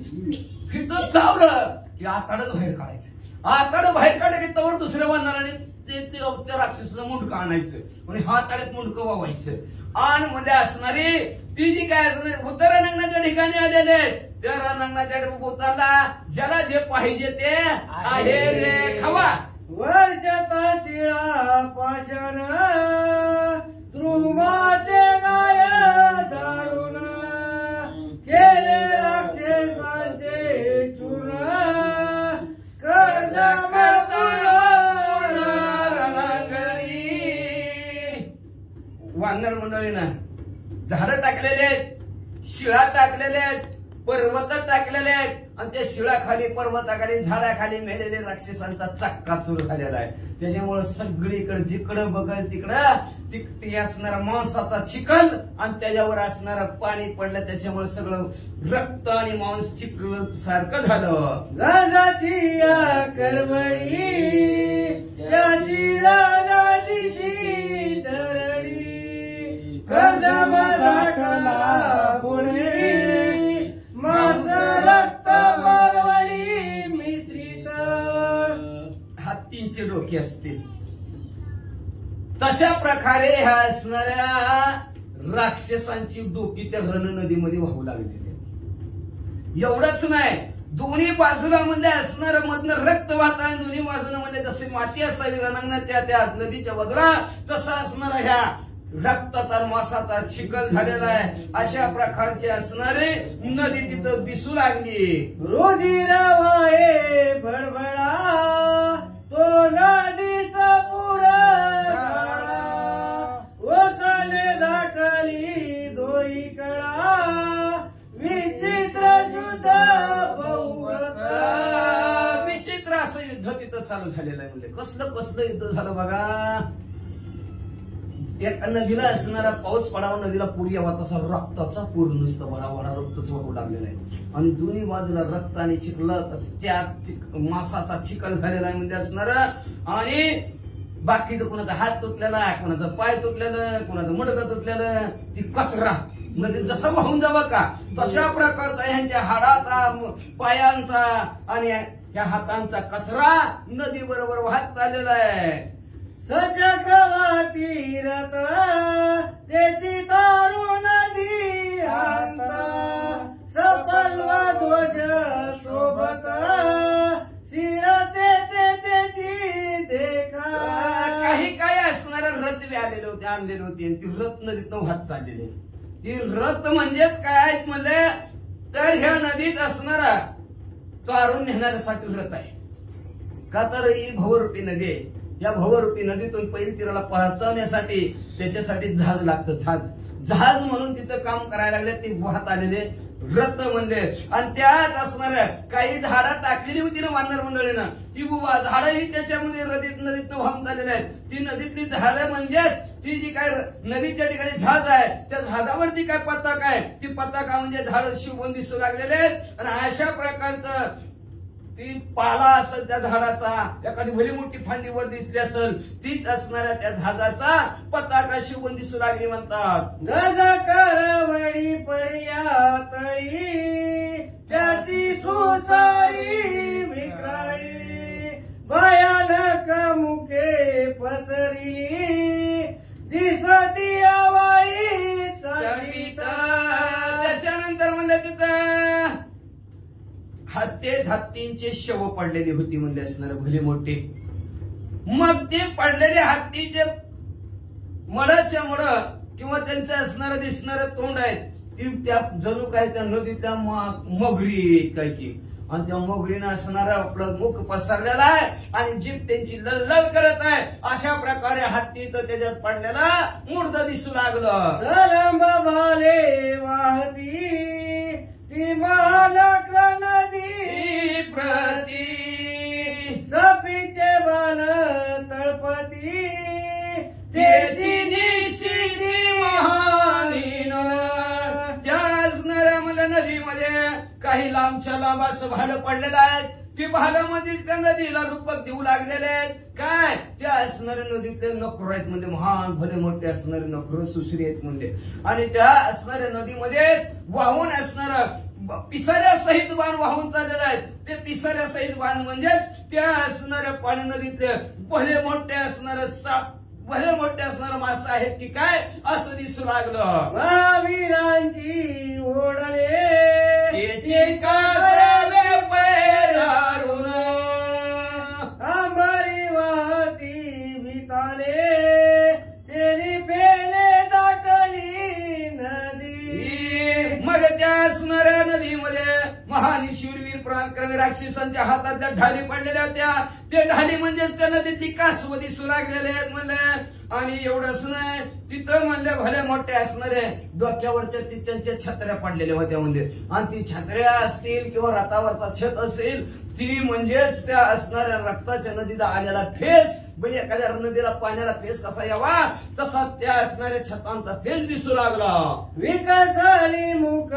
फिरत चावलं की आताडच बाहेर काढायचं. आताड बाहेर काढलं की तवर दुसऱ्या वानराने त्या राक्षसाचं मुंडकं आणायचं आणि हाताळ्यात मुंडकं वावायचं आणि म्हणजे असणारी ती जी काय असणार भूत रणांगणाच्या ठिकाणी आलेले त्या रणांगणाच्या भूताला ज्याला जे पाहिजे ते आहे रे खावा. वर्षाचा शिळा पाषाण द्रुमाचे गाय दारुण केले राक्षसांचे चूर्ण कर्दम वानर मंडळीनं झाडं टाकलेले आहेत, शिळा टाकलेले आहेत, पर्वत टाकलेले आहेत आणि त्या शिळाखाली पर्वताखाली झाडाखाली मेलेले राक्षसांचा चक्का सुरू झालेला आहे. त्याच्यामुळे सगळीकडे जिकडं बघल तिकडे असणारा मांसाचा चिखल आणि त्याच्यावर असणारं पाणी पडलं. त्याच्यामुळे सगळं रक्त आणि मांस चिखल सारखं झालं. राजाची या करवडी त्याची रानाची धरणी कदम दाटला पुढे मास रक्त मारवडी मिश्रित. हत्तींचे डोके असतील तशा प्रकारे ह्या असणाऱ्या राक्षसांची डोकी त्या रण नदीमध्ये वाहू लागलेली. एवढंच नाही, दोन्ही बाजूला म्हणजे असणारं मधनं रक्त वाहताना दोन्ही बाजूला म्हणजे जसे माती असावी रणांगणाच्या त्या नदीच्या बाजूला तसं असणारा ह्या रक्ताचा मासाचा चिखल झालेला आहे. अशा प्रकारचे असणारे नदी तिथं दिसू लागली. रुधिर वाहे भडभडा तो नदीचा पुरा ओसाने दाटली दोही कळा विचित्र शुद्ध विचित्र असं युद्ध तिथं चालू झालेलं आहे. म्हणजे कसलं कसलं युद्ध झालं बघा. एका नदीला असणारा पाऊस पडावा, नदीला पूर यावा तसा रक्ताचा पूर नुसतं वडा रक्तच वाहू लागलेला आहे आणि दोन्ही बाजूला रक्त आणि चिखल त्या मासाचा चिखल झालेला आहे म्हणजे असणार. आणि बाकीचं कोणाचा हात तुटलेला, कोणाचा पाय तुटलेलं, कोणाचं मुंडकं तुटलेलं, ती कचरा नदीत जसं वाहून जावं का तशा प्रकारचा ह्यांच्या हाडाचा, पायांचा आणि ह्या हातांचा कचरा नदी बरोबर वाहत चाललेला आहे. सचक्रवातीरत त्याची तारू नदी सपल्व ध्वज सोबत शिरते त्याची देखा. काही काय असणारे रथ बी आलेले होते, आणलेले होते आणि ती रथ नदीत वाहत चाललेले. ती रथ म्हणजेच काय म्हणजे तर ह्या नदीत असणारा तारून नेण्यासाठी रथ आहे का तर ही भवरूपी नदी आहे. या भवरूपी नदीतून पैल तीराला पोहोचवण्यासाठी त्याच्यासाठी जहाज लागतं. जहाज म्हणून तिथं काम करायला लागले ते वाहत आलेले रथ म्हणले. आणि त्यात असणाऱ्या काही झाडं टाकलेली होती ना वानर मंडळीनं, ती झाडंही त्याच्यामध्ये नदीतनं वाहून चाललेली आहेत. ती नदीतली झाडं म्हणजेच ती जी काय नदीच्या ठिकाणी जहाज आहे त्या जहाजावरती काय पताका आहे, ती पताका म्हणजे झाड शिवून दिसू लागलेले आहेत. आणि अशा प्रकारचं ती पाला असेल त्या झाडाचा, एखादी भली मोठी फांदी वर दिसली असेल तीच असणाऱ्या त्या जहाजाचा पताका शिवून दिसू लागली म्हणतात. गज करवडी पडया तळी त्याची सुसारी विक्राळी भयानक मुखे पसरली दिसती आवाळी चढीत. त्याच्यानंतर म्हणलं तिथं हत्तींचे शव पडलेली होती म्हणजे असणार भले मोठे. मग ते पडलेले हत्तीचे मळच्या मळ किंवा त्यांचं असणारं दिसणारं तोंड आहेत ती त्या जणू काय त्या नदीतल्या मगरी काय की आणि त्या मोगरीनं असणारा आपलं मुख पसरलेला आहे आणि जीभ त्यांची ललल करत आहे. अशा प्रकारे हत्तीचं त्याच्यात पडलेला मुर्द दिसू लागलं. सरंब भाले वाहती ती महानक्र नदी प्रती सपीचे बाण तळपती त्याची निशिती महानीन. त्या असणाऱ्या मला नदीमध्ये काही लांबच्या लांब असं भालं पडलेलं आहे. ती भालामध्येच त्या नदीला रूपक देऊ लागलेले आहेत. काय त्या असणाऱ्या नदीतले नखर आहेत म्हणजे महान भले मोठे असणारे नखर सुसरी आहेत म्हणजे. आणि त्या असणाऱ्या नदीमध्येच वाहून असणार पिसाऱ्या सहित बाण वाहून चाललेला आहे. ते पिसाऱ्या सहित बाण म्हणजेच त्या असणाऱ्या पाणी नदीतले भले मोठे असणारे साप भले मोठे असणारा मासा आहेत की काय असं दिसू लागलं. महावीरांची ओढले त्याची कासावे पैरारून अंबरी वाहती भीताले तेरी पेले दाटली नदी. मग त्या असणाऱ्या नदीमध्ये महान शूरवीर पराक्रमी राक्षसांच्या हातातल्या ढाली पडलेल्या होत्या. ते ढाली म्हणजेच त्या नदीतली कासव दिसू लागलेले आहेत म्हणले. आणि एवढंच नाही तिथं म्हणले भले मोठे असणारे डोक्यावरच्या त्यांच्या छत्र्या पडलेल्या होत्या म्हणजे. आणि ती छत्र्या असतील किंवा रथावरचा छत असेल ती म्हणजेच त्या असणाऱ्या रक्ताच्या नदीला आलेला फेस म्हणजे एखाद्या नदीला पाण्याला फेस कसा यावा तसा त्या असणाऱ्या छतांचा फेस दिसू लागला. विकसली मुख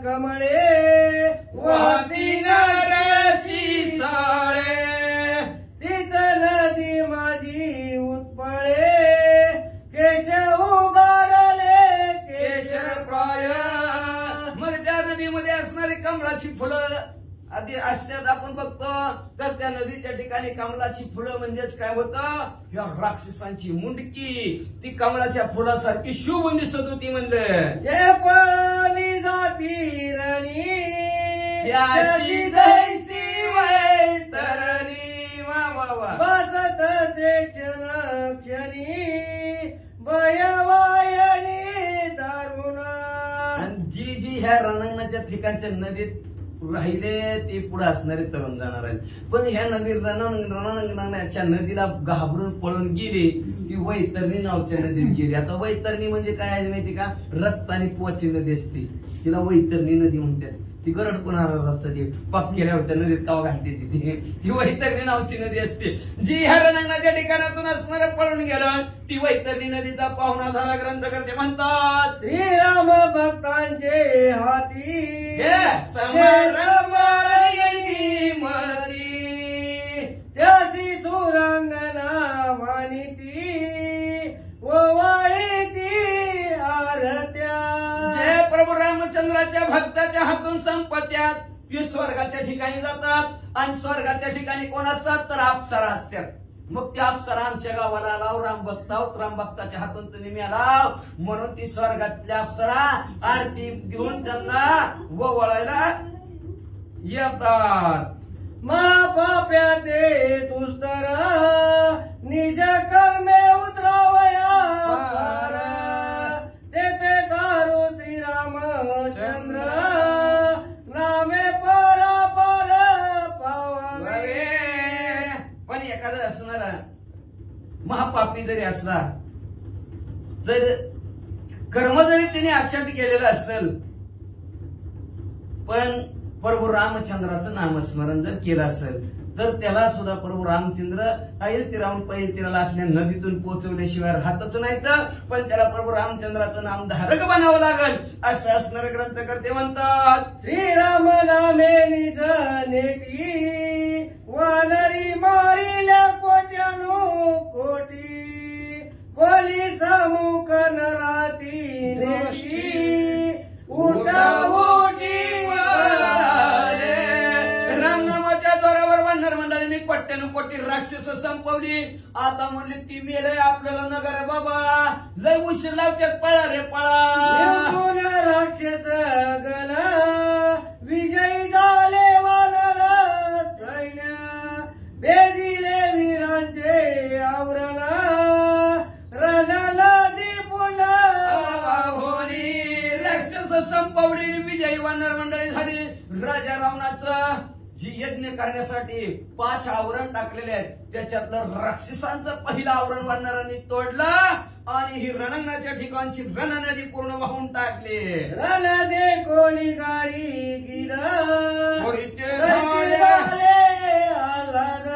कमळे वाती नरसी साळे तीच नदी माझी उत्पळे केश उभारले केशर प्राय. मग त्या नदीमध्ये असणारी कमळाची फुलं आधी असल्यात आपण बघतो. तर त्या नदीच्या ठिकाणी कमळाची फुलं म्हणजेच काय होतं या राक्षसांची मुंडकी ती कमळाच्या फुलासारखी शुभ दिसत होती म्हणले. जे पळणी जाती रणी त्याशी जैसी वैतरणी. वा वा वा. बसत ते क्षण क्षणी भयवायनी दारुण. आणि जी जी ह्या रणांगणाच्या ठिकाणच्या नदीत राहिले ते पुढे असणारे तरुण जाणार आहेत. पण ह्या नदी रणांगणाच्या नदीला घाबरून पळून गेली ती वैतरणी नावच्या नदीत गेली. आता वैतरणी म्हणजे काय आहे माहिती का रक्त आणि पोची नदी असते तिला वैतरणी नदी म्हणतात. ती गरड पण असतात ती पाप केल्या होत्या नदीत कावा घालते ती वैतरणी नावची नदी असते. जी ह्या रणांगणाच्या ठिकाणातून असणारं पळून गेलं ती वैतरणी नदीचा पाहुणा झाला. ग्रंथकर्ते म्हणतात श्रीराम भक्तांचे हाती त्याची सुरांगना वाणीती ओवाळीती आरत्या. जे प्रभू रामचंद्राच्या भक्ताच्या हातून संपत्यात ते स्वर्गाच्या ठिकाणी जातात आणि स्वर्गाच्या ठिकाणी कोण असतात तर अप्सरा असतात. मग त्या अप्सरा आमच्या गावाला आलाव राम भक्तावत राम भक्ताच्या हातून तुम्ही मिळालाव म्हणून ती स्वर्गातल्या अप्सरा आरती घेऊन त्यांना गोवळायला येतात. महापाप्या ते दुस्तर निज कर्मे उतरावया पार. तेथे दारू श्रीरामचंद्र नामे परापर पावावे. पण एखादा असणारा महापापी जरी असला जर कर्म जरी त्याने आचरण केलेलं असेल पण प्रभू रामचंद्राचं नामस्मरण जर केलं असेल तर त्याला सुद्धा प्रभू रामचंद्र ऐल तिरावून पैल तिराला असल्या नदीतून पोहोचवल्याशिवाय राहतच नाही. तर पण त्याला प्रभू रामचंद्राचं नाम धारक बनावं लागल असं असणारे ग्रंथकर्ते म्हणतात. श्रीराम नामे निज नेटी वानरी मारिल्या कोट्यानु कोटी कोली समुख नराती नेटी उठा उठी रामनामाच्या जोरावर वानर मंडळींनी कोट्यानु कोटी राक्षस संपवली. आता म्हणले ती मेलय आपल्याला नगर बाबा लय उशीर लावतात पळा रे पळा. राक्षस गण विजयी झाले वानर सैन्य बेदिले वीरांचे आवरण रणनदी पुन्हा राक्षस संपवली विजयी वानर मंडळी झाली. राजा रावणाचं जी यज्ञ करण्यासाठी 5 आवरण टाकलेले आहेत, त्याच्यातलं राक्षसांचं पहिलं आवरण वानरांनी तोडलं आणि ही रणांगणाच्या ठिकाणची रणनदी पूर्ण वाहून टाकली. रण दे कोणी गारी गिरा परिते झाले आल्हाद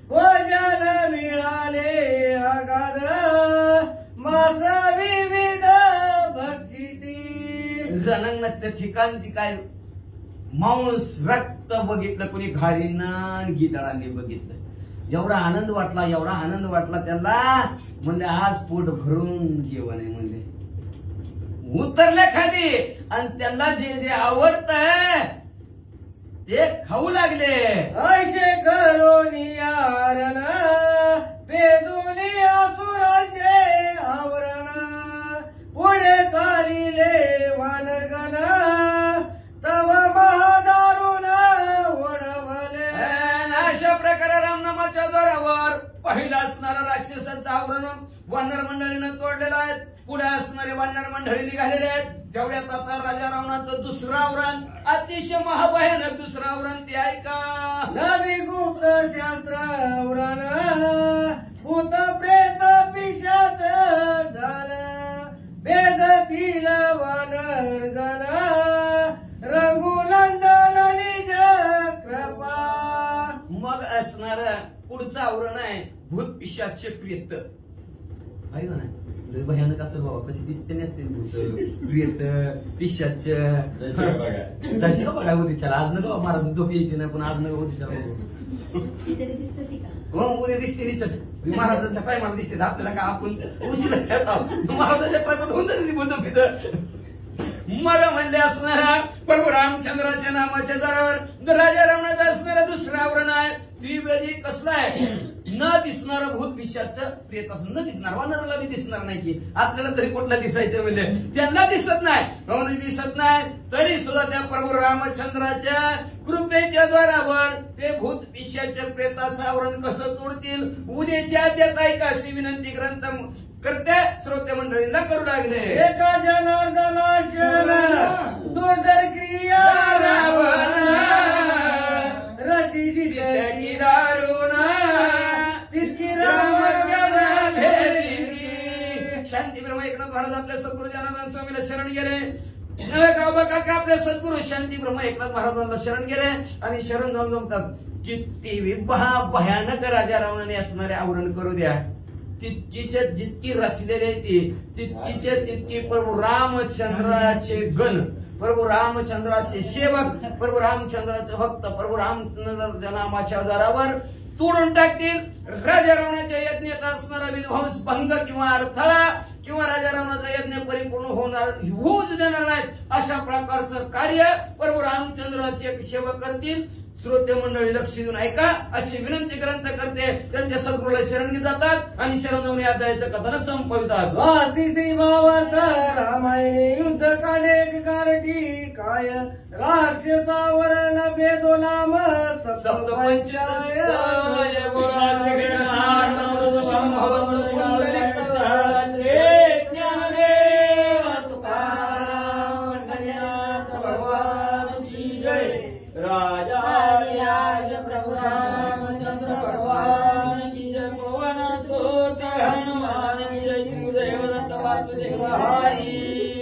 भोजन मिळाले आगाद मास विविध भक्षिती. रणांगणाच्या ठिकाणची काय मांस रक्त बघितलं, कोणी घारीनं गिधाडांनी बघितलं. एवढा आनंद वाटला, एवढा आनंद वाटला त्यांना. म्हणले आज पोट भरून जेवण आहे. म्हणले उतरले खाली आणि त्यांना जे जे आवडतंय ते खाऊ लागले. ऐसे करोनी आरण बेदुनी असुरांचे आवरण पुढे चालिले वानरगण तव महादारुण ओढवले. अशा प्रकारे रामनामाच्या जोरावर पहिला असणारा राक्षसांचं आवरण वानर मंडळीनं तोडलेलं आहे. पुढे असणारे वानर मंडळी निघालेले आहेत. तेवढ्यात आता राजा रावणाचं दुसरं आवरण, अतिशय महाभयानक दुसरं आवरण ते ऐका. नवी गुप्त शास्त्र आवरण भूत प्रेत पिशाच झालं वेदतील वानरगण रघुनंदन निज कृपा. मग असणार पुढचं आवरण आहे भूत पिशाचे प्रेत. आहे ना, लय भयानक असेल बाबा. कशी दिसते नसतील भूत प्रेत पिशाच. तशी बघा होती चला. आज नका महाराज झोप यायची नाही, पण आज नका होती चला. उद्या दिसते निचच महाराजांच्या काय मला दिसते. आपल्याला का आपण उशिरा महाराजांच्या टायमात होतं बोलतो पित. मला म्हणले असणारा प्रभू रामचंद्राच्या नामाच्या जोरावर राजा रावणाचं असणारा दुसरं आवरण आहे. त्रिवेदी कसलं आहे, न दिसणारं भूत पिशाचं प्रेत असं न दिसणार. वानराला बी दिसणार नाही की आपल्याला तरी कुठला दिसायचं म्हणजे त्यांना दिसत नाही, दिसत नाही. तरी सुद्धा त्या प्रभू रामचंद्राच्या कृपेच्या जोरावर ते भूत पिशाच्या प्रेताचं आवरण कसं तोडतील उद्याच्या अध्यात ऐका अशी विनंती ग्रंथ करते श्रोते मंडळींना करू लागले. एका जनार्दनाशन दुर्धर क्रिया रावण रची जितकी दारुण तितकी राम शांती ब्रह्म एकनाथ महाराज आपल्या सद्गुरू जनार्दन स्वामीला शरण गेले. गावबा काका आपल्या सद्गुरू शांती ब्रह्म एकनाथ महाराजांना शरण गेले आणि शरण जाऊन जमतात. किती भयानक राजा रावणाने असणारे आवरण करू द्या. तितकीच्या जितकी रचलेली ती तितकीच्या तितकी प्रभू रामचंद्राचे गण, प्रभू रामचंद्राचे सेवक, प्रभू रामचंद्राचे भक्त प्रभू रामचंद्राच्या नामाच्या जोरावर तोडून टाकतील. राजा रावणाच्या यज्ञाचा असणारा विध्वंस भंग किंवा अडथळा किंवा राजा रावणाचा यज्ञ परिपूर्ण होऊच देणार नाही. अशा प्रकारचं कार्य प्रभू रामचंद्राचे सेवक करतील. श्रोते मंडळी लक्ष देऊन ऐका अशी विनंती ग्रंथ करते. त्यांच्या सद्गुरूला शरण जातात आणि शरण जाऊन या अध्यायाचं कथन संपवितात. भावार्थ रामायणे युद्ध काढे कारटी काय राक्षसावरण भेदो नाम सप्तपंचाय राजा प्रभु रामचंद्र भगवान की जय. पवन सुत हनुमान की जय. गुरुदेव दत्त वासुदेव हरी.